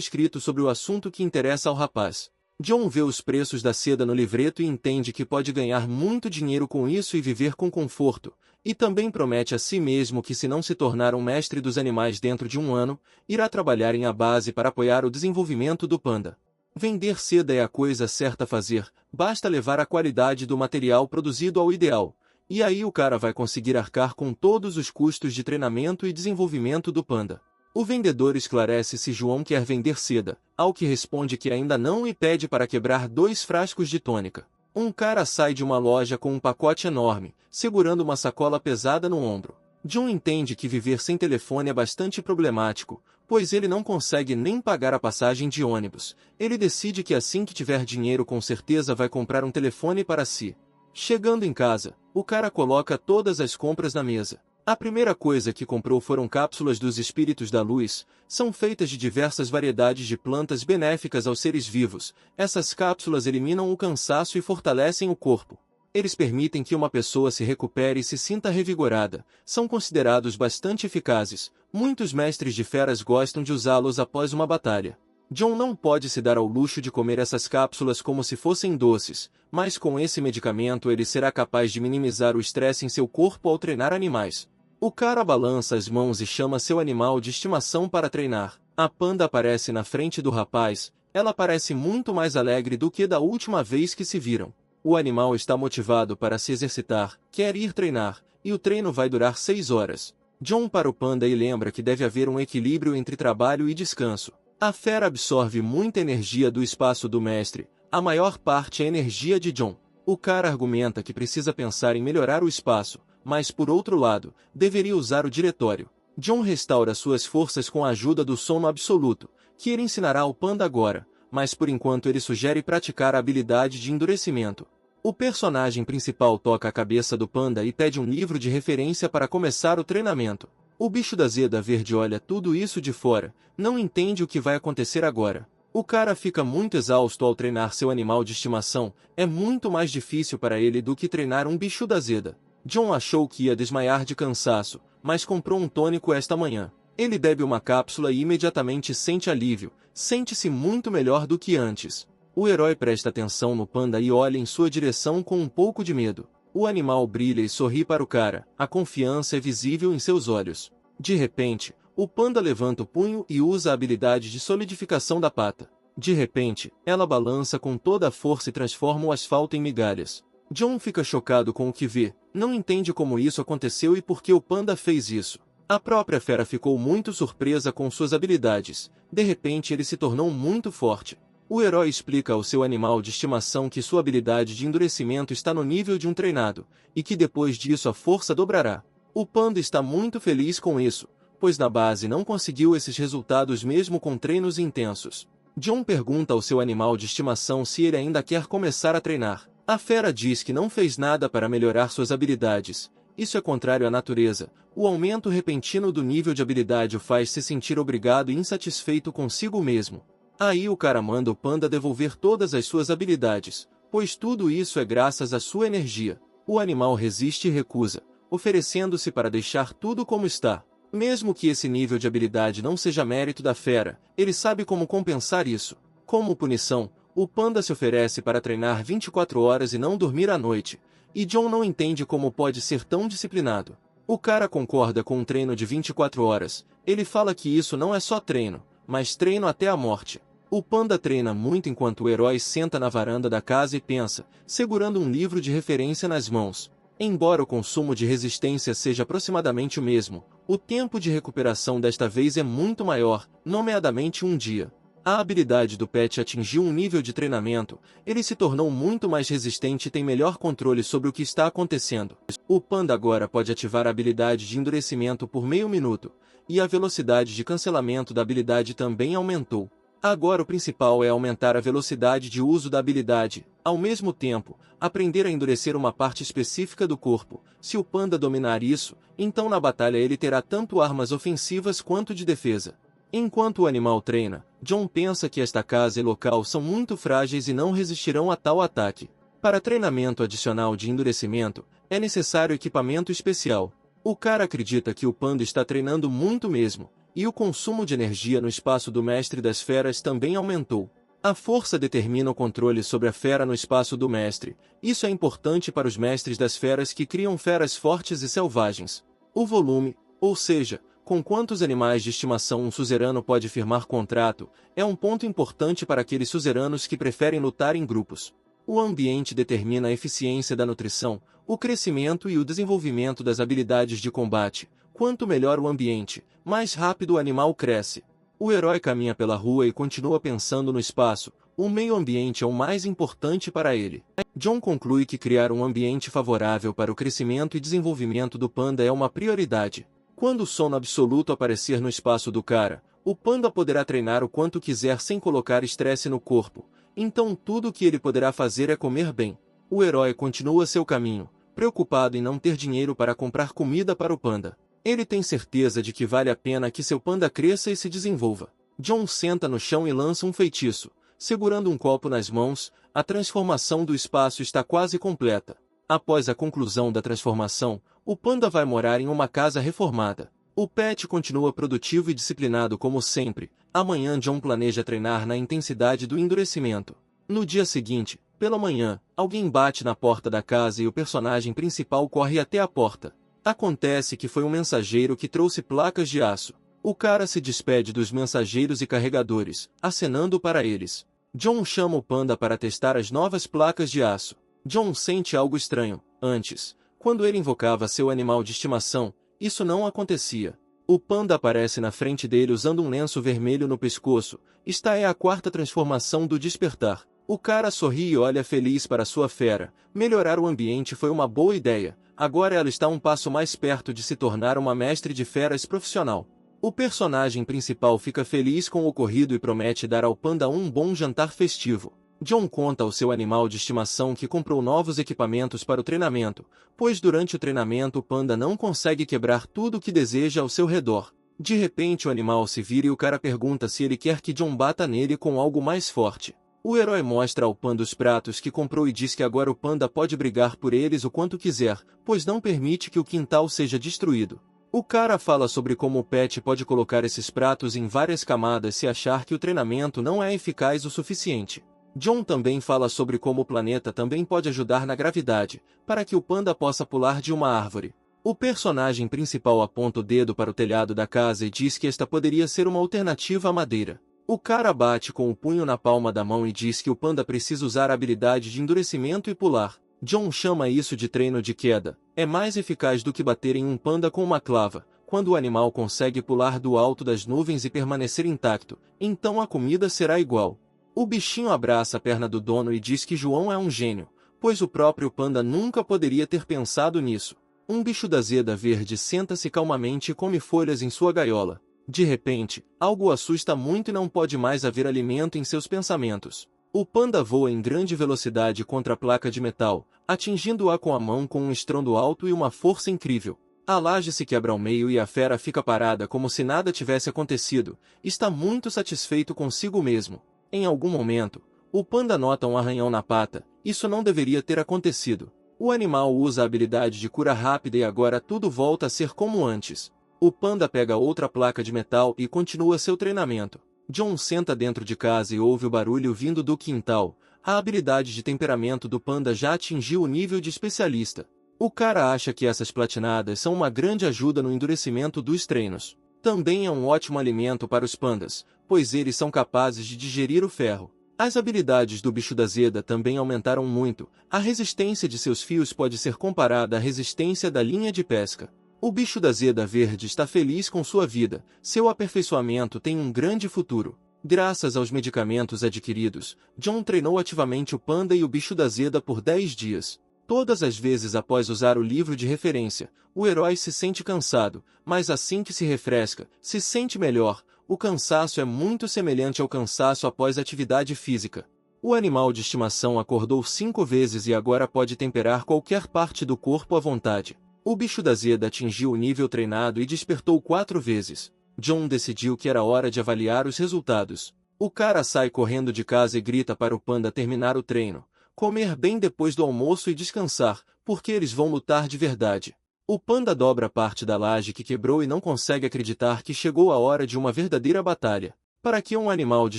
escrito sobre o assunto que interessa ao rapaz. John vê os preços da seda no livreto e entende que pode ganhar muito dinheiro com isso e viver com conforto, e também promete a si mesmo que se não se tornar um mestre dos animais dentro de um ano, irá trabalhar em a base para apoiar o desenvolvimento do panda. Vender seda é a coisa certa a fazer, basta levar a qualidade do material produzido ao ideal, e aí o cara vai conseguir arcar com todos os custos de treinamento e desenvolvimento do panda. O vendedor esclarece se João quer vender seda, ao que responde que ainda não e pede para quebrar 2 frascos de tônica. Um cara sai de uma loja com um pacote enorme, segurando uma sacola pesada no ombro. John entende que viver sem telefone é bastante problemático, pois ele não consegue nem pagar a passagem de ônibus. Ele decide que assim que tiver dinheiro com certeza vai comprar um telefone para si. Chegando em casa, o cara coloca todas as compras na mesa. A primeira coisa que comprou foram cápsulas dos espíritos da luz, são feitas de diversas variedades de plantas benéficas aos seres vivos. Essas cápsulas eliminam o cansaço e fortalecem o corpo. Eles permitem que uma pessoa se recupere e se sinta revigorada. São considerados bastante eficazes. Muitos mestres de feras gostam de usá-los após uma batalha. John não pode se dar ao luxo de comer essas cápsulas como se fossem doces, mas com esse medicamento ele será capaz de minimizar o estresse em seu corpo ao treinar animais. O cara balança as mãos e chama seu animal de estimação para treinar. A panda aparece na frente do rapaz. Ela parece muito mais alegre do que da última vez que se viram. O animal está motivado para se exercitar, quer ir treinar, e o treino vai durar 6 horas. John para o panda e lembra que deve haver um equilíbrio entre trabalho e descanso. A fera absorve muita energia do espaço do mestre, a maior parte é energia de John. O cara argumenta que precisa pensar em melhorar o espaço, mas por outro lado, deveria usar o diretório. John restaura suas forças com a ajuda do sono absoluto, que ele ensinará ao panda agora, mas por enquanto ele sugere praticar a habilidade de endurecimento. O personagem principal toca a cabeça do panda e pede um livro de referência para começar o treinamento. O bicho da seda verde olha tudo isso de fora, não entende o que vai acontecer agora. O cara fica muito exausto ao treinar seu animal de estimação, é muito mais difícil para ele do que treinar um bicho da seda. John achou que ia desmaiar de cansaço, mas comprou um tônico esta manhã. Ele bebe uma cápsula e imediatamente sente alívio, sente-se muito melhor do que antes. O herói presta atenção no panda e olha em sua direção com um pouco de medo. O animal brilha e sorri para o cara, a confiança é visível em seus olhos. De repente, o panda levanta o punho e usa a habilidade de solidificação da pata. De repente, ela balança com toda a força e transforma o asfalto em migalhas. John fica chocado com o que vê, não entende como isso aconteceu e por que o panda fez isso. A própria fera ficou muito surpresa com suas habilidades, de repente ele se tornou muito forte. O herói explica ao seu animal de estimação que sua habilidade de endurecimento está no nível de um treinado, e que depois disso a força dobrará. O panda está muito feliz com isso, pois na base não conseguiu esses resultados mesmo com treinos intensos. John pergunta ao seu animal de estimação se ele ainda quer começar a treinar. A fera diz que não fez nada para melhorar suas habilidades. Isso é contrário à natureza. O aumento repentino do nível de habilidade o faz se sentir obrigado e insatisfeito consigo mesmo. Aí o cara manda o panda devolver todas as suas habilidades, pois tudo isso é graças à sua energia. O animal resiste e recusa, oferecendo-se para deixar tudo como está. Mesmo que esse nível de habilidade não seja mérito da fera, ele sabe como compensar isso. Como punição, o panda se oferece para treinar 24 horas e não dormir à noite. e John não entende como pode ser tão disciplinado. O cara concorda com um treino de 24 horas, ele fala que isso não é só treino, mas treino até a morte. O panda treina muito enquanto o herói senta na varanda da casa e pensa, segurando um livro de referência nas mãos. Embora o consumo de resistência seja aproximadamente o mesmo, o tempo de recuperação desta vez é muito maior, nomeadamente um dia. A habilidade do pet atingiu um nível de treinamento, ele se tornou muito mais resistente e tem melhor controle sobre o que está acontecendo. O panda agora pode ativar a habilidade de endurecimento por meio minuto, e a velocidade de cancelamento da habilidade também aumentou. Agora o principal é aumentar a velocidade de uso da habilidade, ao mesmo tempo, aprender a endurecer uma parte específica do corpo. Se o panda dominar isso, então na batalha ele terá tanto armas ofensivas quanto de defesa. Enquanto o animal treina, John pensa que esta casa e local são muito frágeis e não resistirão a tal ataque. Para treinamento adicional de endurecimento, é necessário equipamento especial. O cara acredita que o panda está treinando muito mesmo, e o consumo de energia no espaço do mestre das feras também aumentou. A força determina o controle sobre a fera no espaço do mestre. Isso é importante para os mestres das feras que criam feras fortes e selvagens. O volume, ou seja, com quantos animais de estimação um suzerano pode firmar contrato, é um ponto importante para aqueles suzeranos que preferem lutar em grupos. O ambiente determina a eficiência da nutrição, o crescimento e o desenvolvimento das habilidades de combate. Quanto melhor o ambiente, mais rápido o animal cresce. O herói caminha pela rua e continua pensando no espaço. O meio ambiente é o mais importante para ele. John conclui que criar um ambiente favorável para o crescimento e desenvolvimento do panda é uma prioridade. Quando o sono absoluto aparecer no espaço do cara, o panda poderá treinar o quanto quiser sem colocar estresse no corpo. Então tudo o que ele poderá fazer é comer bem. O herói continua seu caminho, preocupado em não ter dinheiro para comprar comida para o panda. Ele tem certeza de que vale a pena que seu panda cresça e se desenvolva. John senta no chão e lança um feitiço. Segurando um copo nas mãos, a transformação do espaço está quase completa. Após a conclusão da transformação, o panda vai morar em uma casa reformada. O pet continua produtivo e disciplinado como sempre. Amanhã John planeja treinar na intensidade do endurecimento. No dia seguinte, pela manhã, alguém bate na porta da casa e o personagem principal corre até a porta. Acontece que foi um mensageiro que trouxe placas de aço. O cara se despede dos mensageiros e carregadores, acenando para eles. John chama o panda para testar as novas placas de aço. John sente algo estranho. Antes, quando ele invocava seu animal de estimação, isso não acontecia. O panda aparece na frente dele usando um lenço vermelho no pescoço. Esta é a quarta transformação do despertar. O cara sorri e olha feliz para sua fera. Melhorar o ambiente foi uma boa ideia. Agora ela está um passo mais perto de se tornar uma mestre de feras profissional. O personagem principal fica feliz com o ocorrido e promete dar ao panda um bom jantar festivo. John conta ao seu animal de estimação que comprou novos equipamentos para o treinamento, pois durante o treinamento o panda não consegue quebrar tudo o que deseja ao seu redor. De repente o animal se vira e o cara pergunta se ele quer que John bata nele com algo mais forte. O herói mostra ao panda os pratos que comprou e diz que agora o panda pode brigar por eles o quanto quiser, pois não permite que o quintal seja destruído. O cara fala sobre como o pet pode colocar esses pratos em várias camadas se achar que o treinamento não é eficaz o suficiente. John também fala sobre como o planeta também pode ajudar na gravidade, para que o panda possa pular de uma árvore. O personagem principal aponta o dedo para o telhado da casa e diz que esta poderia ser uma alternativa à madeira. O cara bate com o punho na palma da mão e diz que o panda precisa usar a habilidade de endurecimento e pular. John chama isso de treino de queda. É mais eficaz do que bater em um panda com uma clava. Quando o animal consegue pular do alto das nuvens e permanecer intacto, então a comida será igual. O bichinho abraça a perna do dono e diz que João é um gênio, pois o próprio panda nunca poderia ter pensado nisso. Um bicho da zeda verde senta-se calmamente e come folhas em sua gaiola. De repente, algo o assusta muito e não pode mais haver alimento em seus pensamentos. O panda voa em grande velocidade contra a placa de metal, atingindo-a com a mão com um estrondo alto e uma força incrível. A laje se quebra ao meio e a fera fica parada como se nada tivesse acontecido. Está muito satisfeito consigo mesmo. Em algum momento, o panda nota um arranhão na pata. Isso não deveria ter acontecido. O animal usa a habilidade de cura rápida e agora tudo volta a ser como antes. O panda pega outra placa de metal e continua seu treinamento. John senta dentro de casa e ouve o barulho vindo do quintal. a habilidade de temperamento do panda já atingiu o nível de especialista. O cara acha que essas platinadas são uma grande ajuda no endurecimento dos treinos. Também é um ótimo alimento para os pandas, pois eles são capazes de digerir o ferro. As habilidades do bicho da Zeda também aumentaram muito. A resistência de seus fios pode ser comparada à resistência da linha de pesca. O bicho da Zeda verde está feliz com sua vida. Seu aperfeiçoamento tem um grande futuro. Graças aos medicamentos adquiridos, John treinou ativamente o panda e o bicho da Zeda por 10 dias. Todas as vezes após usar o livro de referência, o herói se sente cansado, mas assim que se refresca, se sente melhor. O cansaço é muito semelhante ao cansaço após atividade física. O animal de estimação acordou 5 vezes e agora pode temperar qualquer parte do corpo à vontade. O bicho da Zeda atingiu o nível treinado e despertou 4 vezes. John decidiu que era hora de avaliar os resultados. O cara sai correndo de casa e grita para o panda terminar o treino, comer bem depois do almoço e descansar, porque eles vão lutar de verdade. O panda dobra parte da laje que quebrou e não consegue acreditar que chegou a hora de uma verdadeira batalha. Para que um animal de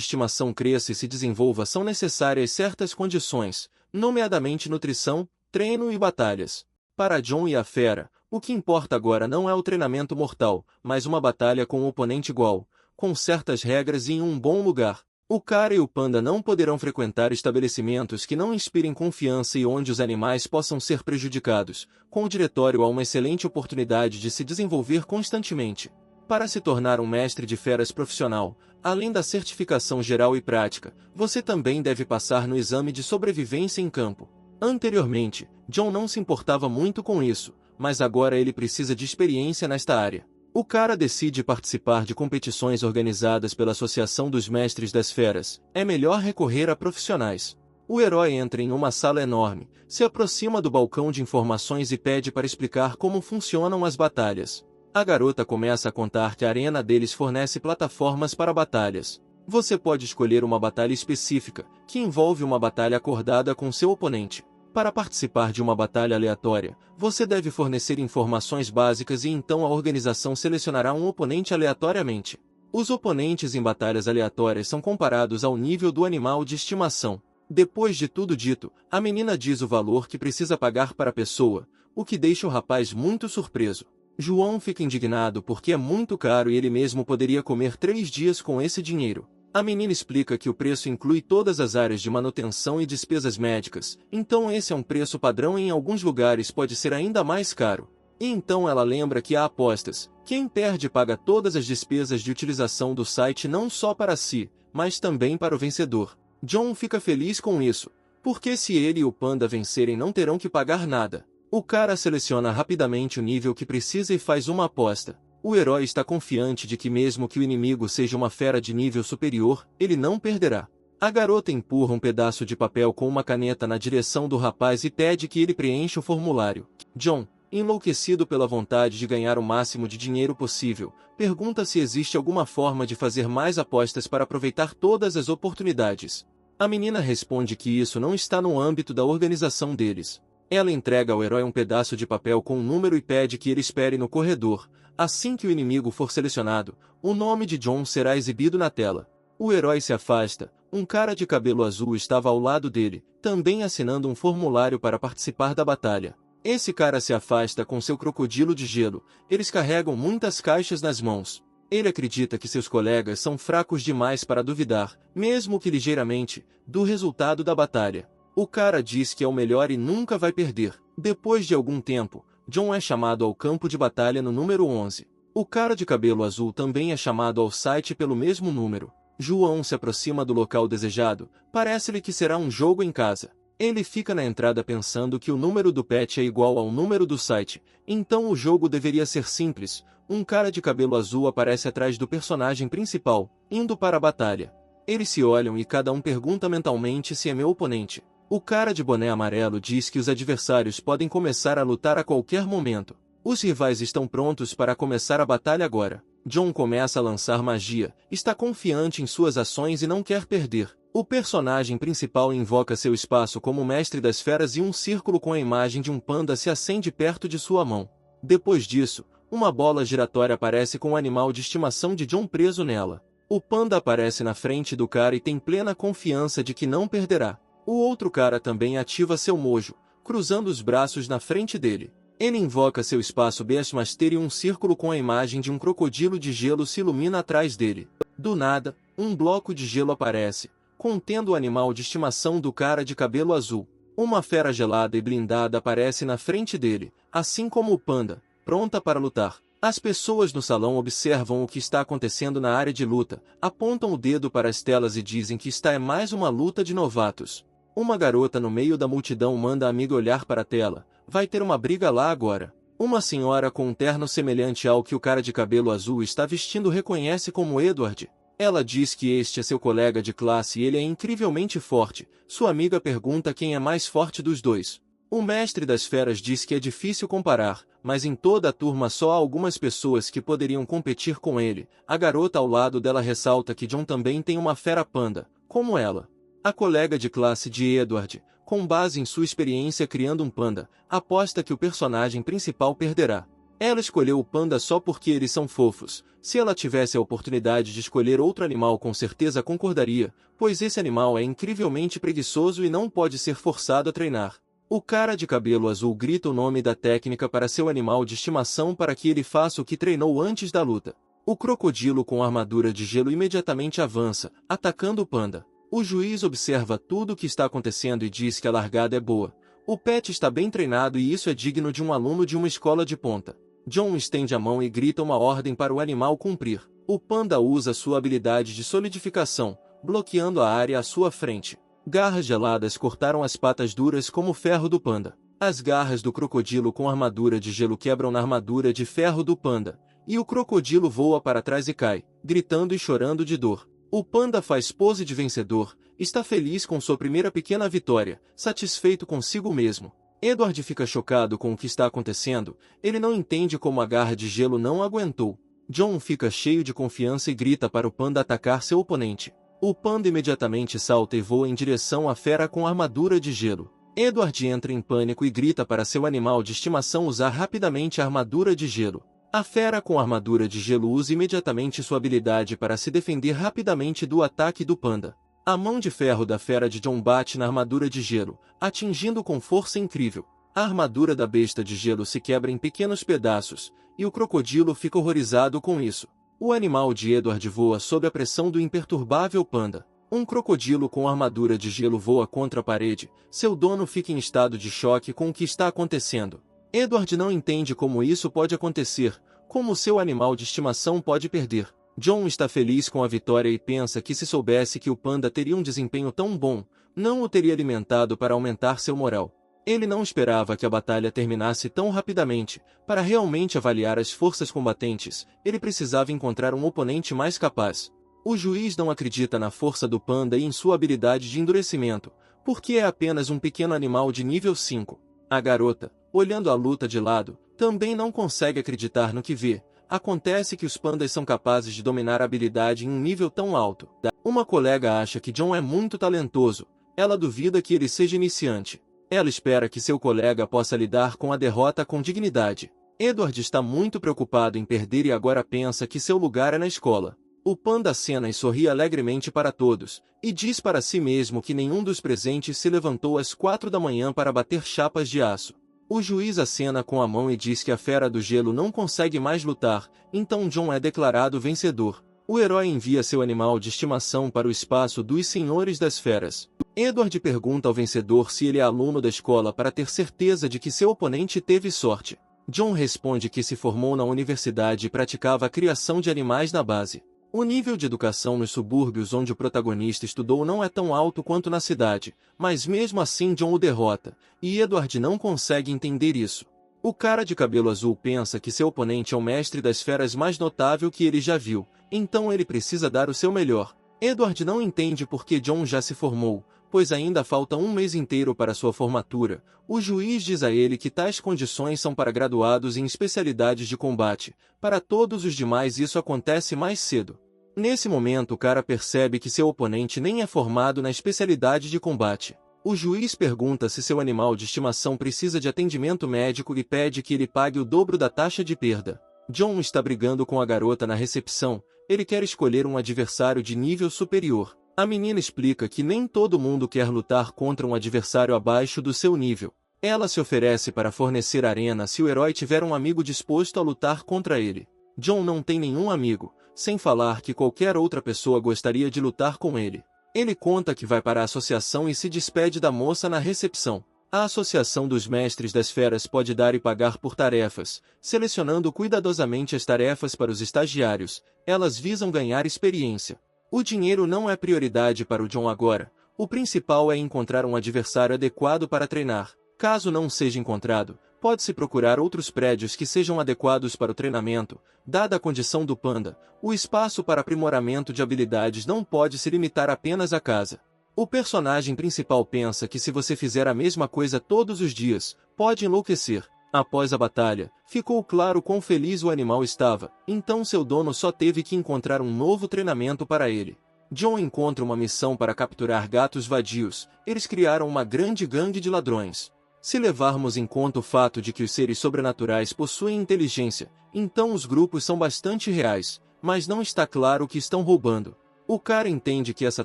estimação cresça e se desenvolva são necessárias certas condições, nomeadamente nutrição, treino e batalhas. Para John e a fera, o que importa agora não é o treinamento mortal, mas uma batalha com um oponente igual, com certas regras e em um bom lugar. O cara e o panda não poderão frequentar estabelecimentos que não inspirem confiança e onde os animais possam ser prejudicados. Com o diretório há uma excelente oportunidade de se desenvolver constantemente. Para se tornar um mestre de feras profissional, além da certificação geral e prática, você também deve passar no exame de sobrevivência em campo. Anteriormente, John não se importava muito com isso, mas agora ele precisa de experiência nesta área. O cara decide participar de competições organizadas pela Associação dos Mestres das Feras. É melhor recorrer a profissionais. O herói entra em uma sala enorme, se aproxima do balcão de informações e pede para explicar como funcionam as batalhas. A garota começa a contar que a arena deles fornece plataformas para batalhas. Você pode escolher uma batalha específica, que envolve uma batalha acordada com seu oponente. Para participar de uma batalha aleatória, você deve fornecer informações básicas e então a organização selecionará um oponente aleatoriamente. Os oponentes em batalhas aleatórias são comparados ao nível do animal de estimação. Depois de tudo dito, a menina diz o valor que precisa pagar para a pessoa, o que deixa o rapaz muito surpreso. João fica indignado porque é muito caro e ele mesmo poderia comer 3 dias com esse dinheiro. A menina explica que o preço inclui todas as áreas de manutenção e despesas médicas, então esse é um preço padrão e em alguns lugares pode ser ainda mais caro. E então ela lembra que há apostas. Quem perde paga todas as despesas de utilização do site não só para si, mas também para o vencedor. John fica feliz com isso, porque se ele e o panda vencerem não terão que pagar nada. O cara seleciona rapidamente o nível que precisa e faz uma aposta. O herói está confiante de que mesmo que o inimigo seja uma fera de nível superior, ele não perderá. A garota empurra um pedaço de papel com uma caneta na direção do rapaz e pede que ele preencha o formulário. John, enlouquecido pela vontade de ganhar o máximo de dinheiro possível, pergunta se existe alguma forma de fazer mais apostas para aproveitar todas as oportunidades. A menina responde que isso não está no âmbito da organização deles. Ela entrega ao herói um pedaço de papel com um número e pede que ele espere no corredor. Assim que o inimigo for selecionado, o nome de John será exibido na tela. O herói se afasta. Um cara de cabelo azul estava ao lado dele, também assinando um formulário para participar da batalha. Esse cara se afasta com seu crocodilo de gelo. Eles carregam muitas caixas nas mãos. Ele acredita que seus colegas são fracos demais para duvidar, mesmo que ligeiramente, do resultado da batalha. O cara diz que é o melhor e nunca vai perder. Depois de algum tempo, John é chamado ao campo de batalha no número 11. O cara de cabelo azul também é chamado ao site pelo mesmo número. João se aproxima do local desejado. Parece-lhe que será um jogo em casa. Ele fica na entrada pensando que o número do pet é igual ao número do site, então o jogo deveria ser simples. Um cara de cabelo azul aparece atrás do personagem principal, indo para a batalha. Eles se olham e cada um pergunta mentalmente se é meu oponente. O cara de boné amarelo diz que os adversários podem começar a lutar a qualquer momento. Os rivais estão prontos para começar a batalha agora. John começa a lançar magia, está confiante em suas ações e não quer perder. O personagem principal invoca seu espaço como mestre das feras e um círculo com a imagem de um panda se acende perto de sua mão. Depois disso, uma bola giratória aparece com o animal de estimação de John preso nela. O panda aparece na frente do cara e tem plena confiança de que não perderá. O outro cara também ativa seu mojo, cruzando os braços na frente dele. Ele invoca seu espaço Beastmaster e um círculo com a imagem de um crocodilo de gelo se ilumina atrás dele. Do nada, um bloco de gelo aparece, contendo o animal de estimação do cara de cabelo azul. Uma fera gelada e blindada aparece na frente dele, assim como o panda, pronta para lutar. As pessoas no salão observam o que está acontecendo na área de luta, apontam o dedo para as telas e dizem que esta é mais uma luta de novatos. Uma garota no meio da multidão manda a amiga olhar para a tela. Vai ter uma briga lá agora. Uma senhora com um terno semelhante ao que o cara de cabelo azul está vestindo reconhece como Edward. Ela diz que este é seu colega de classe e ele é incrivelmente forte. Sua amiga pergunta quem é mais forte dos dois. O mestre das feras diz que é difícil comparar, mas em toda a turma só há algumas pessoas que poderiam competir com ele. A garota ao lado dela ressalta que John também tem uma fera panda, como ela. A colega de classe de Edward, com base em sua experiência criando um panda, aposta que o personagem principal perderá. Ela escolheu o panda só porque eles são fofos. Se ela tivesse a oportunidade de escolher outro animal, com certeza concordaria, pois esse animal é incrivelmente preguiçoso e não pode ser forçado a treinar. O cara de cabelo azul grita o nome da técnica para seu animal de estimação para que ele faça o que treinou antes da luta. O crocodilo com armadura de gelo imediatamente avança, atacando o panda. O juiz observa tudo o que está acontecendo e diz que a largada é boa. O pet está bem treinado e isso é digno de um aluno de uma escola de ponta. John estende a mão e grita uma ordem para o animal cumprir. O panda usa sua habilidade de solidificação, bloqueando a área à sua frente. Garras geladas cortaram as patas duras como ferro do panda. As garras do crocodilo com armadura de gelo quebram na armadura de ferro do panda, e o crocodilo voa para trás e cai, gritando e chorando de dor. O panda faz pose de vencedor, está feliz com sua primeira pequena vitória, satisfeito consigo mesmo. Edward fica chocado com o que está acontecendo, ele não entende como a garra de gelo não aguentou. John fica cheio de confiança e grita para o panda atacar seu oponente. O panda imediatamente salta e voa em direção à fera com armadura de gelo. Edward entra em pânico e grita para seu animal de estimação usar rapidamente a armadura de gelo. A fera com armadura de gelo usa imediatamente sua habilidade para se defender rapidamente do ataque do panda. A mão de ferro da fera de John bate na armadura de gelo, atingindo com força incrível. A armadura da besta de gelo se quebra em pequenos pedaços, e o crocodilo fica horrorizado com isso. O animal de Edward voa sob a pressão do imperturbável panda. Um crocodilo com armadura de gelo voa contra a parede, seu dono fica em estado de choque com o que está acontecendo. Edward não entende como isso pode acontecer, como seu animal de estimação pode perder. John está feliz com a vitória e pensa que se soubesse que o panda teria um desempenho tão bom, não o teria alimentado para aumentar seu moral. Ele não esperava que a batalha terminasse tão rapidamente. Para realmente avaliar as forças combatentes, ele precisava encontrar um oponente mais capaz. O juiz não acredita na força do panda e em sua habilidade de endurecimento, porque é apenas um pequeno animal de nível 5. A garota, olhando a luta de lado, também não consegue acreditar no que vê. Acontece que os pandas são capazes de dominar a habilidade em um nível tão alto. Uma colega acha que John é muito talentoso. Ela duvida que ele seja iniciante. Ela espera que seu colega possa lidar com a derrota com dignidade. Edward está muito preocupado em perder e agora pensa que seu lugar é na escola. O panda acena e sorri alegremente para todos, e diz para si mesmo que nenhum dos presentes se levantou às 4 da manhã para bater chapas de aço. O juiz acena com a mão e diz que a fera do gelo não consegue mais lutar, então John é declarado vencedor. O herói envia seu animal de estimação para o espaço dos Senhores das Feras. Edward pergunta ao vencedor se ele é aluno da escola para ter certeza de que seu oponente teve sorte. John responde que se formou na universidade e praticava a criação de animais na base. O nível de educação nos subúrbios onde o protagonista estudou não é tão alto quanto na cidade, mas mesmo assim John o derrota, e Edward não consegue entender isso. O cara de cabelo azul pensa que seu oponente é o mestre das feras mais notável que ele já viu, então ele precisa dar o seu melhor. Edward não entende por que John já se formou, pois ainda falta um mês inteiro para sua formatura. O juiz diz a ele que tais condições são para graduados em especialidades de combate, para todos os demais isso acontece mais cedo. Nesse momento o cara percebe que seu oponente nem é formado na especialidade de combate. O juiz pergunta se seu animal de estimação precisa de atendimento médico e pede que ele pague o dobro da taxa de perda. John está brigando com a garota na recepção, ele quer escolher um adversário de nível superior. A menina explica que nem todo mundo quer lutar contra um adversário abaixo do seu nível. Ela se oferece para fornecer arena se o herói tiver um amigo disposto a lutar contra ele. John não tem nenhum amigo, sem falar que qualquer outra pessoa gostaria de lutar com ele. Ele conta que vai para a associação e se despede da moça na recepção. A Associação dos Mestres das Feras pode dar e pagar por tarefas, selecionando cuidadosamente as tarefas para os estagiários. Elas visam ganhar experiência. O dinheiro não é prioridade para o John agora. O principal é encontrar um adversário adequado para treinar. Caso não seja encontrado, pode-se procurar outros prédios que sejam adequados para o treinamento. Dada a condição do panda, o espaço para aprimoramento de habilidades não pode se limitar apenas à casa. O personagem principal pensa que se você fizer a mesma coisa todos os dias, pode enlouquecer. Após a batalha, ficou claro quão feliz o animal estava, então seu dono só teve que encontrar um novo treinamento para ele. John encontra uma missão para capturar gatos vadios. Eles criaram uma grande gangue de ladrões. Se levarmos em conta o fato de que os seres sobrenaturais possuem inteligência, então os grupos são bastante reais, mas não está claro o que estão roubando. O cara entende que essa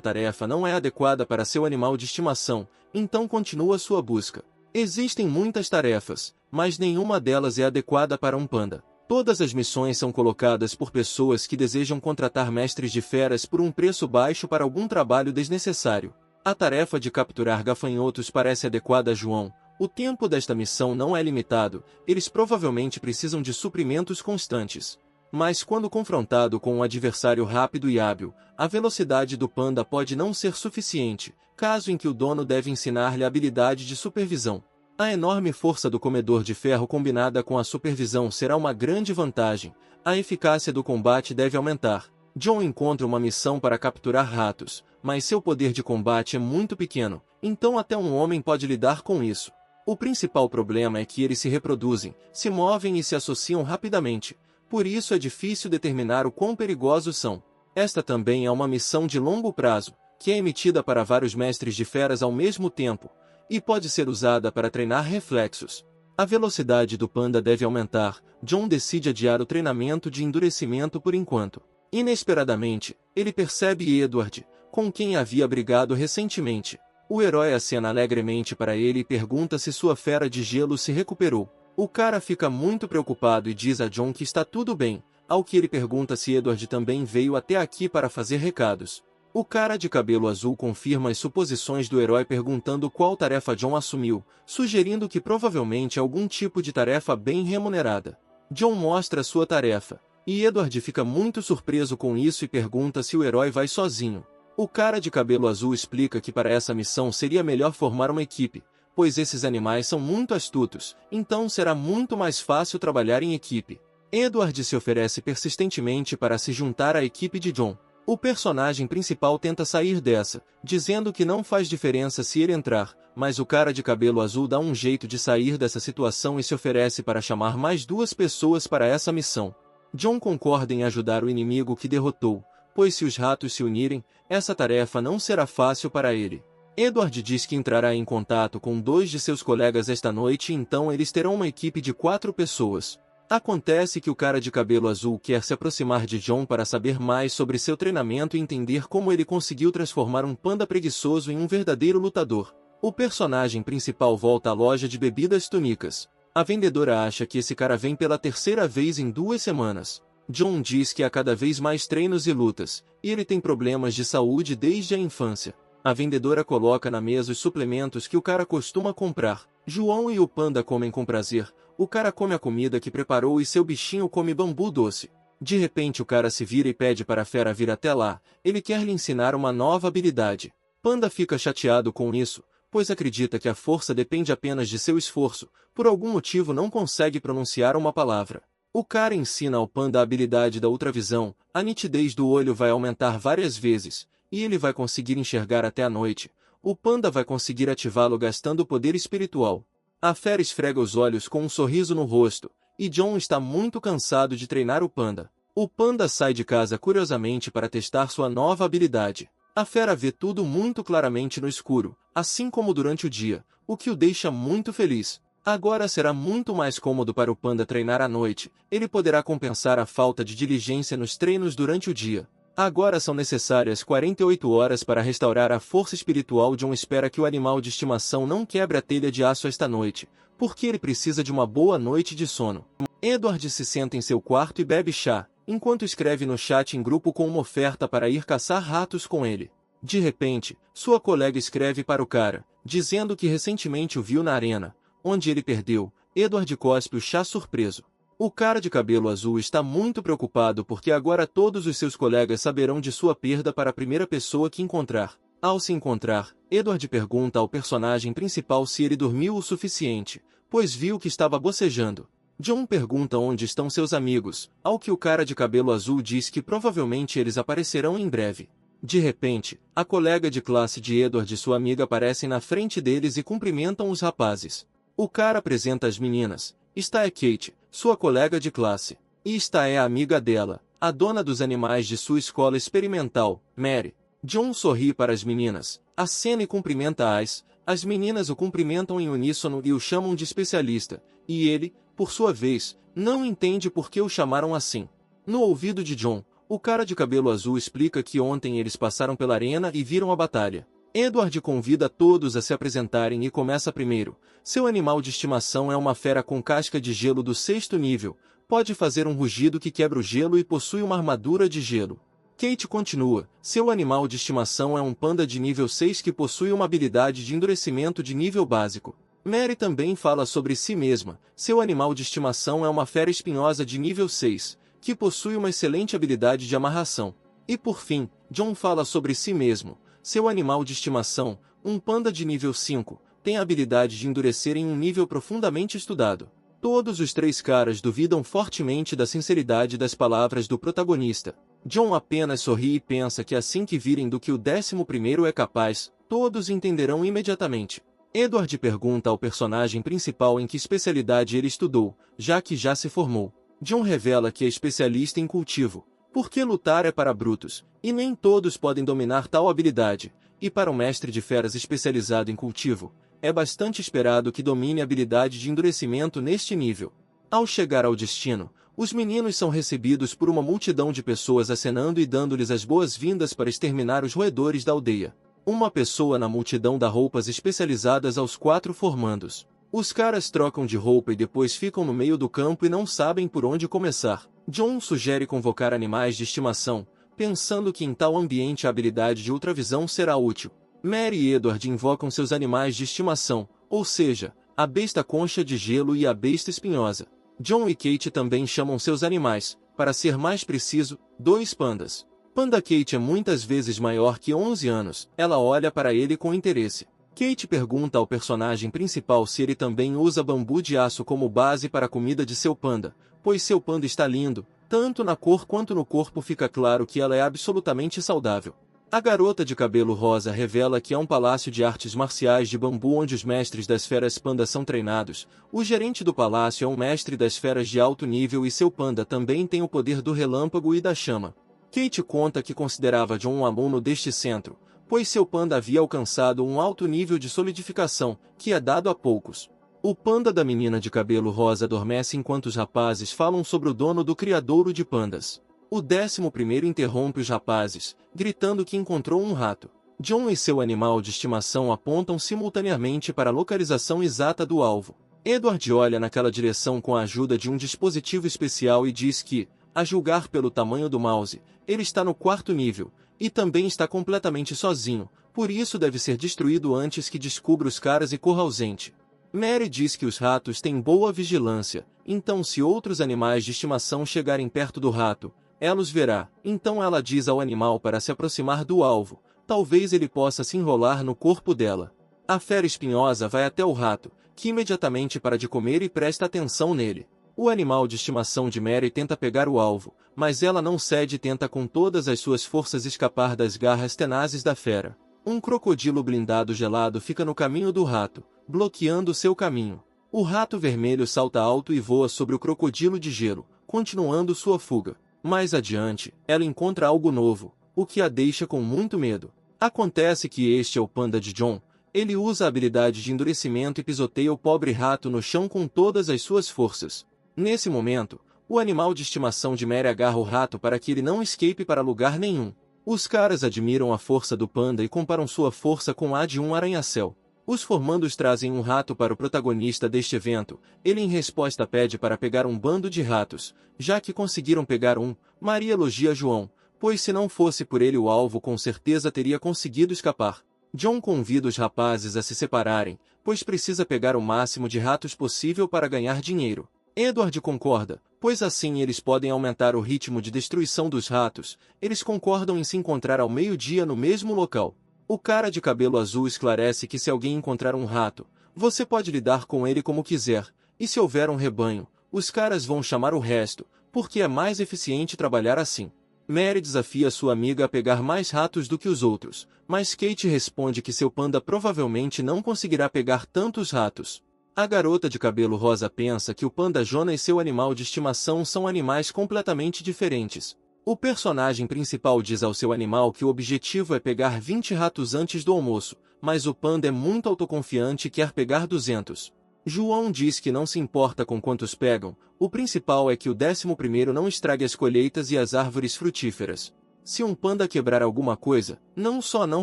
tarefa não é adequada para seu animal de estimação, então continua sua busca. Existem muitas tarefas, mas nenhuma delas é adequada para um panda. Todas as missões são colocadas por pessoas que desejam contratar mestres de feras por um preço baixo para algum trabalho desnecessário. A tarefa de capturar gafanhotos parece adequada a João. O tempo desta missão não é limitado, eles provavelmente precisam de suprimentos constantes. Mas quando confrontado com um adversário rápido e hábil, a velocidade do panda pode não ser suficiente, caso em que o dono deve ensinar-lhe a habilidade de supervisão. A enorme força do comedor de ferro combinada com a supervisão será uma grande vantagem. A eficácia do combate deve aumentar. John encontra uma missão para capturar ratos, mas seu poder de combate é muito pequeno, então até um homem pode lidar com isso. O principal problema é que eles se reproduzem, se movem e se associam rapidamente. Por isso é difícil determinar o quão perigosos são. Esta também é uma missão de longo prazo, que é emitida para vários mestres de feras ao mesmo tempo, e pode ser usada para treinar reflexos. A velocidade do panda deve aumentar. John decide adiar o treinamento de endurecimento por enquanto. Inesperadamente, ele percebe Edward, com quem havia brigado recentemente. O herói acena alegremente para ele e pergunta se sua fera de gelo se recuperou. O cara fica muito preocupado e diz a John que está tudo bem, ao que ele pergunta se Edward também veio até aqui para fazer recados. O cara de cabelo azul confirma as suposições do herói perguntando qual tarefa John assumiu, sugerindo que provavelmente é algum tipo de tarefa bem remunerada. John mostra sua tarefa, e Edward fica muito surpreso com isso e pergunta se o herói vai sozinho. O cara de cabelo azul explica que para essa missão seria melhor formar uma equipe, pois esses animais são muito astutos, então será muito mais fácil trabalhar em equipe. Edward se oferece persistentemente para se juntar à equipe de John. O personagem principal tenta sair dessa, dizendo que não faz diferença se ele entrar, mas o cara de cabelo azul dá um jeito de sair dessa situação e se oferece para chamar mais 2 pessoas para essa missão. John concorda em ajudar o inimigo que derrotou, pois se os ratos se unirem, essa tarefa não será fácil para ele. Edward diz que entrará em contato com 2 de seus colegas esta noite e então eles terão uma equipe de 4 pessoas. Acontece que o cara de cabelo azul quer se aproximar de John para saber mais sobre seu treinamento e entender como ele conseguiu transformar um panda preguiçoso em um verdadeiro lutador. O personagem principal volta à loja de bebidas túnicas. A vendedora acha que esse cara vem pela 3ª vez em 2 semanas. John diz que há cada vez mais treinos e lutas, e ele tem problemas de saúde desde a infância. A vendedora coloca na mesa os suplementos que o cara costuma comprar. João e o panda comem com prazer. O cara come a comida que preparou e seu bichinho come bambu doce. De repente o cara se vira e pede para a fera vir até lá. Ele quer lhe ensinar uma nova habilidade. Panda fica chateado com isso, pois acredita que a força depende apenas de seu esforço. Por algum motivo não consegue pronunciar uma palavra. O cara ensina ao panda a habilidade da ultravisão. A nitidez do olho vai aumentar várias vezes, e ele vai conseguir enxergar até a noite. O panda vai conseguir ativá-lo gastando o poder espiritual. A fera esfrega os olhos com um sorriso no rosto, e John está muito cansado de treinar o panda. O panda sai de casa curiosamente para testar sua nova habilidade. A fera vê tudo muito claramente no escuro, assim como durante o dia, o que o deixa muito feliz. Agora será muito mais cômodo para o panda treinar à noite. Ele poderá compensar a falta de diligência nos treinos durante o dia. Agora são necessárias 48 horas para restaurar a força espiritual. John espera que o animal de estimação não quebre a telha de aço esta noite, porque ele precisa de uma boa noite de sono. Edward se senta em seu quarto e bebe chá, enquanto escreve no chat em grupo com uma oferta para ir caçar ratos com ele. De repente, sua colega escreve para o cara, dizendo que recentemente o viu na arena, onde ele perdeu. Edward cospe o chá surpreso. O cara de cabelo azul está muito preocupado porque agora todos os seus colegas saberão de sua perda para a primeira pessoa que encontrar. Ao se encontrar, Edward pergunta ao personagem principal se ele dormiu o suficiente, pois viu que estava bocejando. John pergunta onde estão seus amigos, ao que o cara de cabelo azul diz que provavelmente eles aparecerão em breve. De repente, a colega de classe de Edward e sua amiga aparecem na frente deles e cumprimentam os rapazes. O cara apresenta as meninas. Esta é Kate, sua colega de classe. E esta é a amiga dela, a dona dos animais de sua escola experimental, Mary. John sorri para as meninas, acena e cumprimenta-as. As meninas o cumprimentam em uníssono e o chamam de especialista, e ele, por sua vez, não entende por que o chamaram assim. No ouvido de John, o cara de cabelo azul explica que ontem eles passaram pela arena e viram a batalha. Edward convida todos a se apresentarem e começa primeiro. Seu animal de estimação é uma fera com casca de gelo do 6º nível, pode fazer um rugido que quebra o gelo e possui uma armadura de gelo. Kate continua, seu animal de estimação é um panda de nível 6 que possui uma habilidade de endurecimento de nível básico. Mary também fala sobre si mesma, seu animal de estimação é uma fera espinhosa de nível 6, que possui uma excelente habilidade de amarração. E por fim, John fala sobre si mesmo, seu animal de estimação, um panda de nível 5, tem a habilidade de endurecer em um nível profundamente estudado. Todos os três caras duvidam fortemente da sinceridade das palavras do protagonista. John apenas sorri e pensa que assim que virem do que o 11º é capaz, todos entenderão imediatamente. Edward pergunta ao personagem principal em que especialidade ele estudou, já que já se formou. John revela que é especialista em cultivo, porque lutar é para brutos, e nem todos podem dominar tal habilidade, e para um mestre de feras especializado em cultivo, é bastante esperado que domine a habilidade de endurecimento neste nível. Ao chegar ao destino, os meninos são recebidos por uma multidão de pessoas acenando e dando-lhes as boas-vindas para exterminar os roedores da aldeia. Uma pessoa na multidão dá roupas especializadas aos 4 formandos. Os caras trocam de roupa e depois ficam no meio do campo e não sabem por onde começar. John sugere convocar animais de estimação, pensando que em tal ambiente a habilidade de ultravisão será útil. Mary e Edward invocam seus animais de estimação, ou seja, a besta concha de gelo e a besta espinhosa. John e Kate também chamam seus animais, para ser mais preciso, 2 pandas. Panda Kate é muitas vezes maior que 11 anos, ela olha para ele com interesse. Kate pergunta ao personagem principal se ele também usa bambu de aço como base para a comida de seu panda, pois seu panda está lindo, tanto na cor quanto no corpo fica claro que ela é absolutamente saudável. A garota de cabelo rosa revela que é um palácio de artes marciais de bambu onde os mestres das feras panda são treinados. O gerente do palácio é um mestre das feras de alto nível e seu panda também tem o poder do relâmpago e da chama. Kate conta que considerava John um aluno deste centro, pois seu panda havia alcançado um alto nível de solidificação, que é dado a poucos. O panda da menina de cabelo rosa adormece enquanto os rapazes falam sobre o dono do criadouro de pandas. O 11º interrompe os rapazes, gritando que encontrou um rato. John e seu animal de estimação apontam simultaneamente para a localização exata do alvo. Edward olha naquela direção com a ajuda de um dispositivo especial e diz que, a julgar pelo tamanho do mouse, ele está no 4º nível, e também está completamente sozinho, por isso deve ser destruído antes que descubra os caras e corra ausente. Mary diz que os ratos têm boa vigilância, então se outros animais de estimação chegarem perto do rato, ela os verá. Então ela diz ao animal para se aproximar do alvo, talvez ele possa se enrolar no corpo dela. A fera espinhosa vai até o rato, que imediatamente para de comer e presta atenção nele. O animal de estimação de Mary tenta pegar o alvo, mas ela não cede e tenta com todas as suas forças escapar das garras tenazes da fera. Um crocodilo blindado gelado fica no caminho do rato, bloqueando seu caminho. O rato vermelho salta alto e voa sobre o crocodilo de gelo, continuando sua fuga. Mais adiante, ela encontra algo novo, o que a deixa com muito medo. Acontece que este é o panda de John. Ele usa a habilidade de endurecimento e pisoteia o pobre rato no chão com todas as suas forças. Nesse momento, O animal de estimação de Mary agarra o rato para que ele não escape para lugar nenhum. Os caras admiram a força do panda e comparam sua força com a de um arranha-céu. Os formandos trazem um rato para o protagonista deste evento. Ele em resposta pede para pegar um bando de ratos. Já que conseguiram pegar um, Maria elogia João, pois se não fosse por ele o alvo com certeza teria conseguido escapar. John convida os rapazes a se separarem, pois precisa pegar o máximo de ratos possível para ganhar dinheiro. Edward concorda, pois assim eles podem aumentar o ritmo de destruição dos ratos. Eles concordam em se encontrar ao meio-dia no mesmo local. O cara de cabelo azul esclarece que se alguém encontrar um rato, você pode lidar com ele como quiser, e se houver um rebanho, os caras vão chamar o resto, porque é mais eficiente trabalhar assim. Mary desafia sua amiga a pegar mais ratos do que os outros, mas Kate responde que seu panda provavelmente não conseguirá pegar tantos ratos. A garota de cabelo rosa pensa que o panda Jonah e seu animal de estimação são animais completamente diferentes. O personagem principal diz ao seu animal que o objetivo é pegar 20 ratos antes do almoço, mas o panda é muito autoconfiante e quer pegar 200. João diz que não se importa com quantos pegam, o principal é que o 11º não estrague as colheitas e as árvores frutíferas. Se um panda quebrar alguma coisa, não só não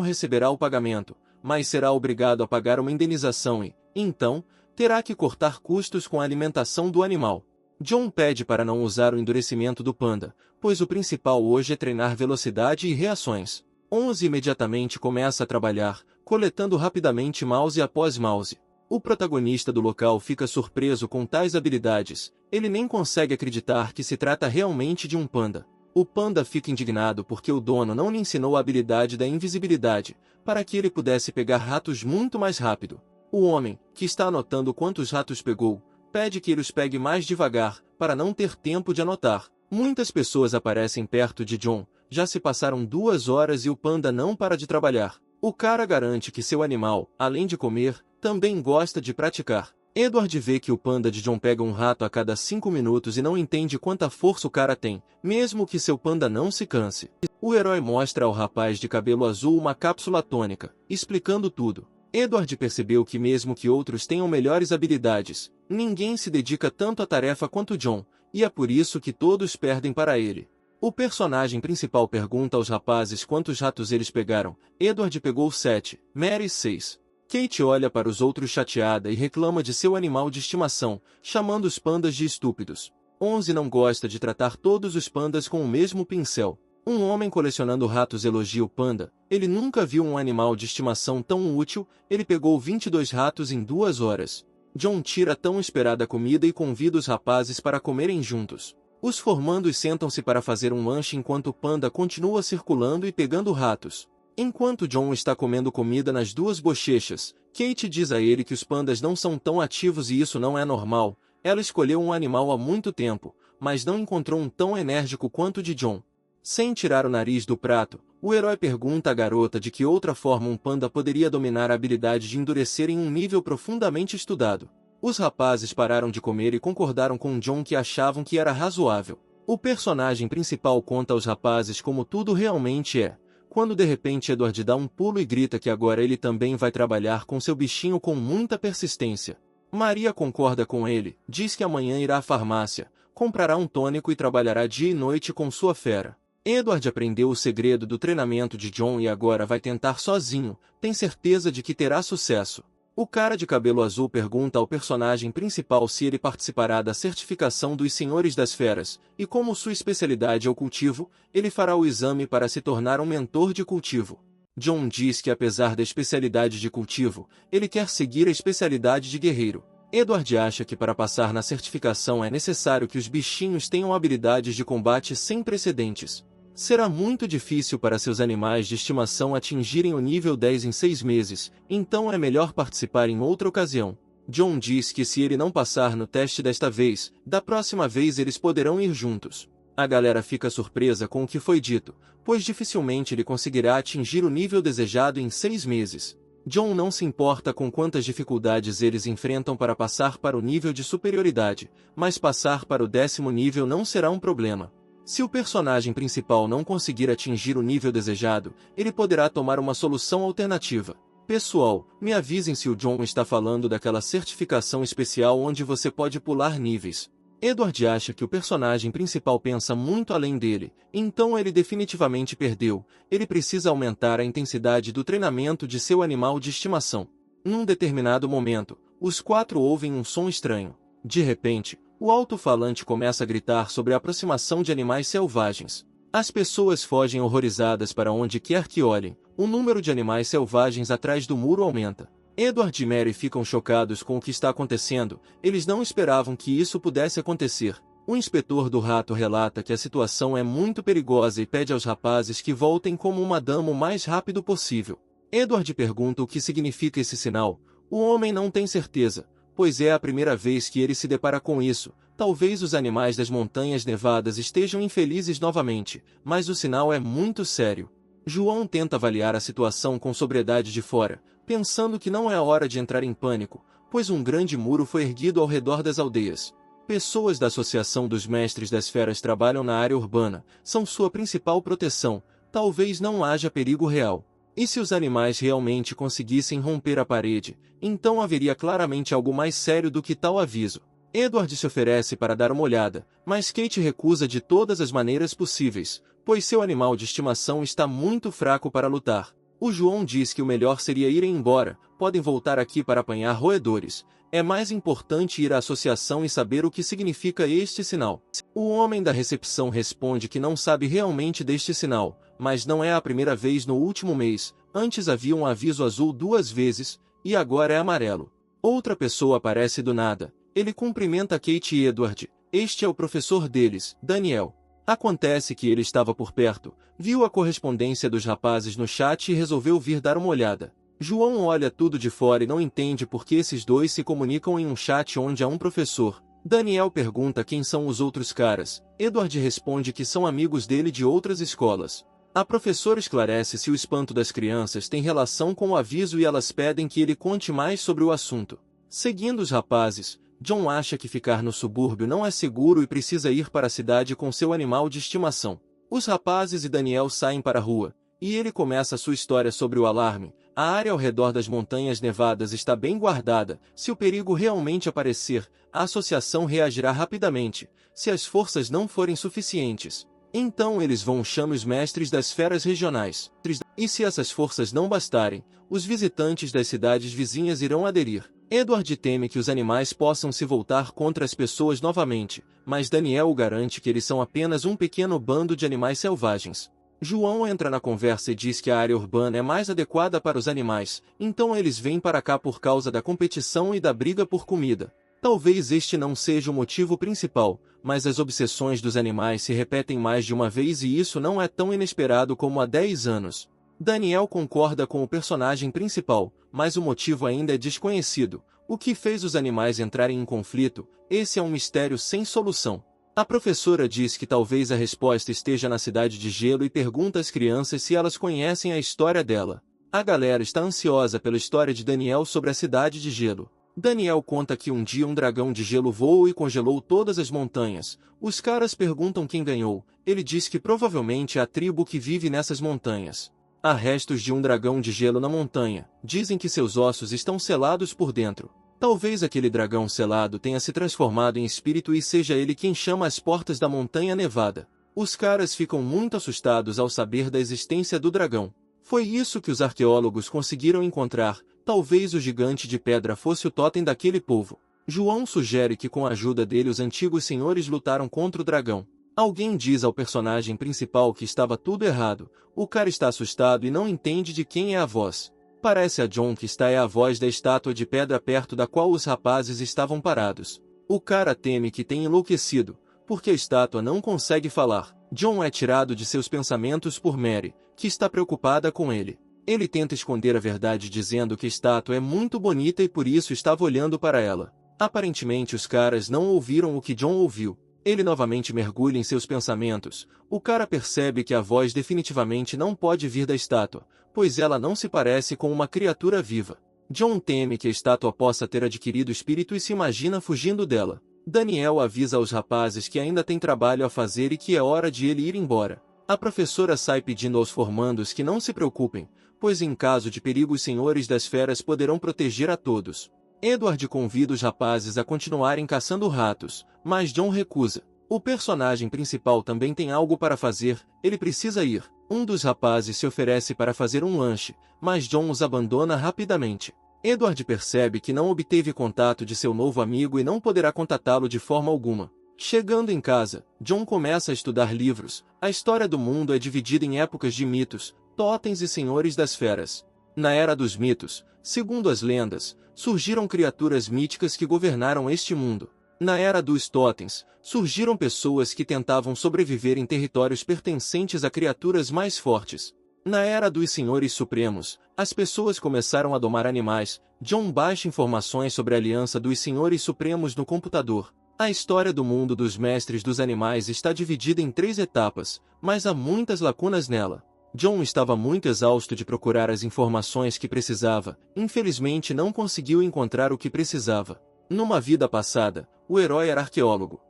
receberá o pagamento, mas será obrigado a pagar uma indenização e, então, terá que cortar custos com a alimentação do animal. John pede para não usar o endurecimento do panda, pois o principal hoje é treinar velocidade e reações. 11 imediatamente começa a trabalhar, coletando rapidamente mouse após mouse. O protagonista do local fica surpreso com tais habilidades, ele nem consegue acreditar que se trata realmente de um panda. O panda fica indignado porque o dono não lhe ensinou a habilidade da invisibilidade, para que ele pudesse pegar ratos muito mais rápido. O homem, que está anotando quantos ratos pegou, pede que ele os pegue mais devagar, para não ter tempo de anotar. Muitas pessoas aparecem perto de John, já se passaram 2 horas e o panda não para de trabalhar. O cara garante que seu animal, além de comer, também gosta de praticar. Edward vê que o panda de John pega um rato a cada 5 minutos e não entende quanta força o cara tem, mesmo que seu panda não se canse. O herói mostra ao rapaz de cabelo azul uma cápsula tônica, explicando tudo. Edward percebeu que mesmo que outros tenham melhores habilidades, ninguém se dedica tanto à tarefa quanto John, e é por isso que todos perdem para ele. O personagem principal pergunta aos rapazes quantos ratos eles pegaram. Edward pegou 7, Mary 6. Kate olha para os outros chateada e reclama de seu animal de estimação, chamando os pandas de estúpidos. 11 não gosta de tratar todos os pandas com o mesmo pincel. Um homem colecionando ratos elogia o panda. Ele nunca viu um animal de estimação tão útil, ele pegou 22 ratos em 2 horas. John tira a tão esperada comida e convida os rapazes para comerem juntos. Os formandos sentam-se para fazer um lanche enquanto o panda continua circulando e pegando ratos. Enquanto John está comendo comida nas 2 bochechas, Kate diz a ele que os pandas não são tão ativos e isso não é normal. Ela escolheu um animal há muito tempo, mas não encontrou um tão enérgico quanto o de John. Sem tirar o nariz do prato, o herói pergunta à garota de que outra forma um panda poderia dominar a habilidade de endurecer em um nível profundamente estudado. Os rapazes pararam de comer e concordaram com John que achavam que era razoável. O personagem principal conta aos rapazes como tudo realmente é, quando de repente Edward dá um pulo e grita que agora ele também vai trabalhar com seu bichinho com muita persistência. Maria concorda com ele, diz que amanhã irá à farmácia, comprará um tônico e trabalhará dia e noite com sua fera. Edward aprendeu o segredo do treinamento de John e agora vai tentar sozinho, tem certeza de que terá sucesso. O cara de cabelo azul pergunta ao personagem principal se ele participará da certificação dos Senhores das Feras, e como sua especialidade é o cultivo, ele fará o exame para se tornar um mentor de cultivo. John diz que apesar da especialidade de cultivo, ele quer seguir a especialidade de guerreiro. Edward acha que para passar na certificação é necessário que os bichinhos tenham habilidades de combate sem precedentes. Será muito difícil para seus animais de estimação atingirem o nível 10 em 6 meses, então é melhor participar em outra ocasião. John diz que se ele não passar no teste desta vez, da próxima vez eles poderão ir juntos. A galera fica surpresa com o que foi dito, pois dificilmente ele conseguirá atingir o nível desejado em 6 meses. John não se importa com quantas dificuldades eles enfrentam para passar para o nível de superioridade, mas passar para o 10º nível não será um problema. Se o personagem principal não conseguir atingir o nível desejado, ele poderá tomar uma solução alternativa. Pessoal, me avisem se o John está falando daquela certificação especial onde você pode pular níveis. Edward acha que o personagem principal pensa muito além dele, então ele definitivamente perdeu. Ele precisa aumentar a intensidade do treinamento de seu animal de estimação. Num determinado momento, os quatro ouvem um som estranho. De repente, o alto-falante começa a gritar sobre a aproximação de animais selvagens. As pessoas fogem horrorizadas para onde quer que olhem. O número de animais selvagens atrás do muro aumenta. Edward e Mary ficam chocados com o que está acontecendo. Eles não esperavam que isso pudesse acontecer. O inspetor do rato relata que a situação é muito perigosa e pede aos rapazes que voltem como uma dama o mais rápido possível. Edward pergunta o que significa esse sinal. O homem não tem certeza, pois é a primeira vez que ele se depara com isso. Talvez os animais das montanhas nevadas estejam infelizes novamente, mas o sinal é muito sério. João tenta avaliar a situação com sobriedade de fora, pensando que não é a hora de entrar em pânico, pois um grande muro foi erguido ao redor das aldeias. Pessoas da Associação dos Mestres das Feras trabalham na área urbana, são sua principal proteção. Talvez não haja perigo real. E se os animais realmente conseguissem romper a parede, então haveria claramente algo mais sério do que tal aviso. Edward se oferece para dar uma olhada, mas Kate recusa de todas as maneiras possíveis, pois seu animal de estimação está muito fraco para lutar. O João diz que o melhor seria irem embora, podem voltar aqui para apanhar roedores. É mais importante ir à associação e saber o que significa este sinal. O homem da recepção responde que não sabe realmente deste sinal, mas não é a primeira vez no último mês. Antes havia um aviso azul 2 vezes, e agora é amarelo. Outra pessoa aparece do nada. Ele cumprimenta Kate e Edward. Este é o professor deles, Daniel. Acontece que ele estava por perto, viu a correspondência dos rapazes no chat e resolveu vir dar uma olhada. João olha tudo de fora e não entende por que esses dois se comunicam em um chat onde há um professor. Daniel pergunta quem são os outros caras. Edward responde que são amigos dele de outras escolas. A professora esclarece se o espanto das crianças tem relação com o aviso e elas pedem que ele conte mais sobre o assunto. Seguindo os rapazes, John acha que ficar no subúrbio não é seguro e precisa ir para a cidade com seu animal de estimação. Os rapazes e Daniel saem para a rua, e ele começa sua história sobre o alarme. A área ao redor das montanhas nevadas está bem guardada. Se o perigo realmente aparecer, a associação reagirá rapidamente. Se as forças não forem suficientes, então eles vão chamar os mestres das feras regionais. E se essas forças não bastarem, os visitantes das cidades vizinhas irão aderir. Edward teme que os animais possam se voltar contra as pessoas novamente, mas Daniel o garante que eles são apenas um pequeno bando de animais selvagens. João entra na conversa e diz que a área urbana é mais adequada para os animais, então eles vêm para cá por causa da competição e da briga por comida. Talvez este não seja o motivo principal, mas as obsessões dos animais se repetem mais de uma vez e isso não é tão inesperado como há 10 anos. Daniel concorda com o personagem principal, mas o motivo ainda é desconhecido. O que fez os animais entrarem em conflito? Esse é um mistério sem solução. A professora diz que talvez a resposta esteja na cidade de gelo e pergunta às crianças se elas conhecem a história dela. A galera está ansiosa pela história de Daniel sobre a cidade de gelo. Daniel conta que um dia um dragão de gelo voou e congelou todas as montanhas. Os caras perguntam quem ganhou. Ele diz que provavelmente é a tribo que vive nessas montanhas. Há restos de um dragão de gelo na montanha. Dizem que seus ossos estão selados por dentro. Talvez aquele dragão selado tenha se transformado em espírito e seja ele quem chama as portas da montanha nevada. Os caras ficam muito assustados ao saber da existência do dragão. Foi isso que os arqueólogos conseguiram encontrar. Talvez o gigante de pedra fosse o totem daquele povo. João sugere que com a ajuda dele os antigos senhores lutaram contra o dragão. Alguém diz ao personagem principal que estava tudo errado. O cara está assustado e não entende de quem é a voz. Parece a John que está é a voz da estátua de pedra perto da qual os rapazes estavam parados. O cara teme que tenha enlouquecido, porque a estátua não consegue falar. John é tirado de seus pensamentos por Mary, que está preocupada com ele. Ele tenta esconder a verdade dizendo que a estátua é muito bonita e por isso estava olhando para ela. Aparentemente os caras não ouviram o que John ouviu. Ele novamente mergulha em seus pensamentos. O cara percebe que a voz definitivamente não pode vir da estátua, pois ela não se parece com uma criatura viva. John teme que a estátua possa ter adquirido espírito e se imagina fugindo dela. Daniel avisa aos rapazes que ainda tem trabalho a fazer e que é hora de ele ir embora. A professora sai pedindo aos formandos que não se preocupem, pois em caso de perigo os senhores das feras poderão proteger a todos. Edward convida os rapazes a continuarem caçando ratos, mas John recusa. O personagem principal também tem algo para fazer, ele precisa ir. Um dos rapazes se oferece para fazer um lanche, mas John os abandona rapidamente. Edward percebe que não obteve contato de seu novo amigo e não poderá contatá-lo de forma alguma. Chegando em casa, John começa a estudar livros. A história do mundo é dividida em épocas de mitos, totens e senhores das feras. Na Era dos Mitos, segundo as lendas, surgiram criaturas míticas que governaram este mundo. Na Era dos Totens, surgiram pessoas que tentavam sobreviver em territórios pertencentes a criaturas mais fortes. Na Era dos Senhores Supremos, as pessoas começaram a domar animais. John baixa informações sobre a aliança dos Senhores Supremos no computador. A história do mundo dos mestres dos animais está dividida em 3 etapas, mas há muitas lacunas nela. John estava muito exausto de procurar as informações que precisava, infelizmente não conseguiu encontrar o que precisava. Numa vida passada, o herói era arqueólogo.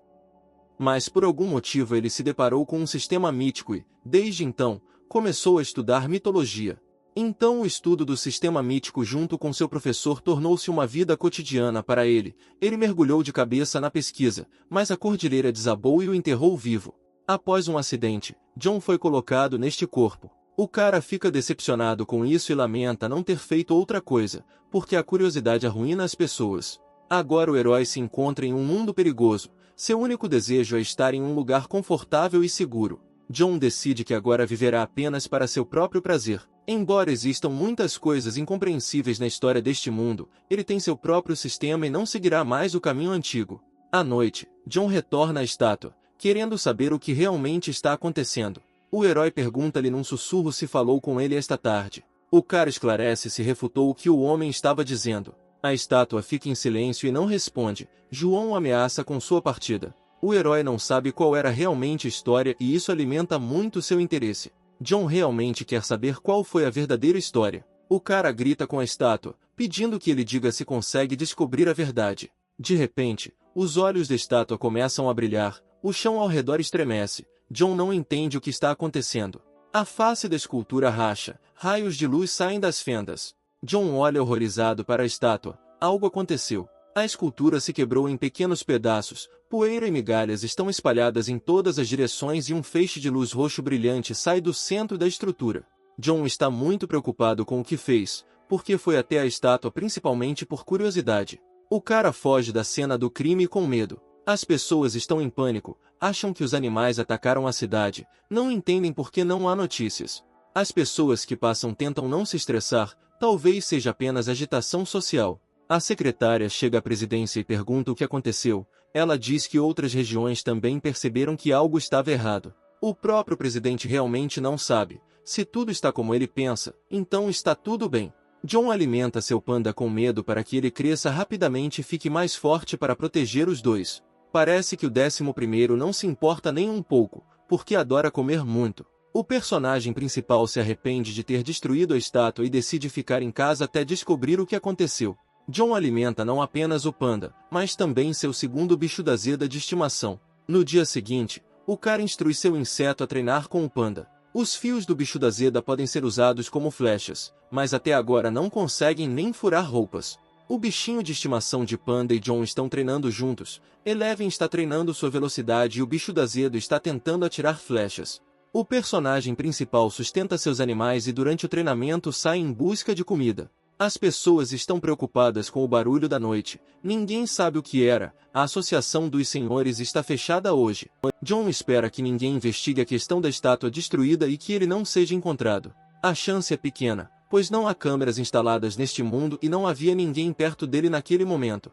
Mas por algum motivo ele se deparou com um sistema mítico e, desde então, começou a estudar mitologia. Então o estudo do sistema mítico junto com seu professor tornou-se uma vida cotidiana para ele. Ele mergulhou de cabeça na pesquisa, mas a cordilheira desabou e o enterrou vivo. Após um acidente, John foi colocado neste corpo. O cara fica decepcionado com isso e lamenta não ter feito outra coisa, porque a curiosidade arruína as pessoas. Agora o herói se encontra em um mundo perigoso. Seu único desejo é estar em um lugar confortável e seguro. John decide que agora viverá apenas para seu próprio prazer. Embora existam muitas coisas incompreensíveis na história deste mundo, ele tem seu próprio sistema e não seguirá mais o caminho antigo. À noite, John retorna à estátua, querendo saber o que realmente está acontecendo. O herói pergunta-lhe num sussurro se falou com ele esta tarde. O cara esclarece se refutou o que o homem estava dizendo. A estátua fica em silêncio e não responde. João o ameaça com sua partida. O herói não sabe qual era realmente a história e isso alimenta muito seu interesse. John realmente quer saber qual foi a verdadeira história. O cara grita com a estátua, pedindo que ele diga se consegue descobrir a verdade. De repente, os olhos da estátua começam a brilhar, o chão ao redor estremece. John não entende o que está acontecendo. A face da escultura racha, raios de luz saem das fendas. John olha horrorizado para a estátua. Algo aconteceu. A escultura se quebrou em pequenos pedaços, poeira e migalhas estão espalhadas em todas as direções e um feixe de luz roxo brilhante sai do centro da estrutura. John está muito preocupado com o que fez, porque foi até a estátua principalmente por curiosidade. O cara foge da cena do crime com medo. As pessoas estão em pânico, acham que os animais atacaram a cidade, não entendem por que não há notícias. As pessoas que passam tentam não se estressar, talvez seja apenas agitação social. A secretária chega à presidência e pergunta o que aconteceu. Ela diz que outras regiões também perceberam que algo estava errado. O próprio presidente realmente não sabe. Se tudo está como ele pensa, então está tudo bem. John alimenta seu panda com medo para que ele cresça rapidamente e fique mais forte para proteger os dois. Parece que o 11º não se importa nem um pouco, porque adora comer muito. O personagem principal se arrepende de ter destruído a estátua e decide ficar em casa até descobrir o que aconteceu. John alimenta não apenas o panda, mas também seu segundo bicho da zeda de estimação. No dia seguinte, o cara instrui seu inseto a treinar com o panda. Os fios do bicho da zeda podem ser usados como flechas, mas até agora não conseguem nem furar roupas. O bichinho de estimação de Panda e John estão treinando juntos. Eleven está treinando sua velocidade e o bicho da zeda está tentando atirar flechas. O personagem principal sustenta seus animais e durante o treinamento sai em busca de comida. As pessoas estão preocupadas com o barulho da noite. Ninguém sabe o que era. A Associação dos Senhores está fechada hoje. John espera que ninguém investigue a questão da estátua destruída e que ele não seja encontrado. A chance é pequena, pois não há câmeras instaladas neste mundo e não havia ninguém perto dele naquele momento.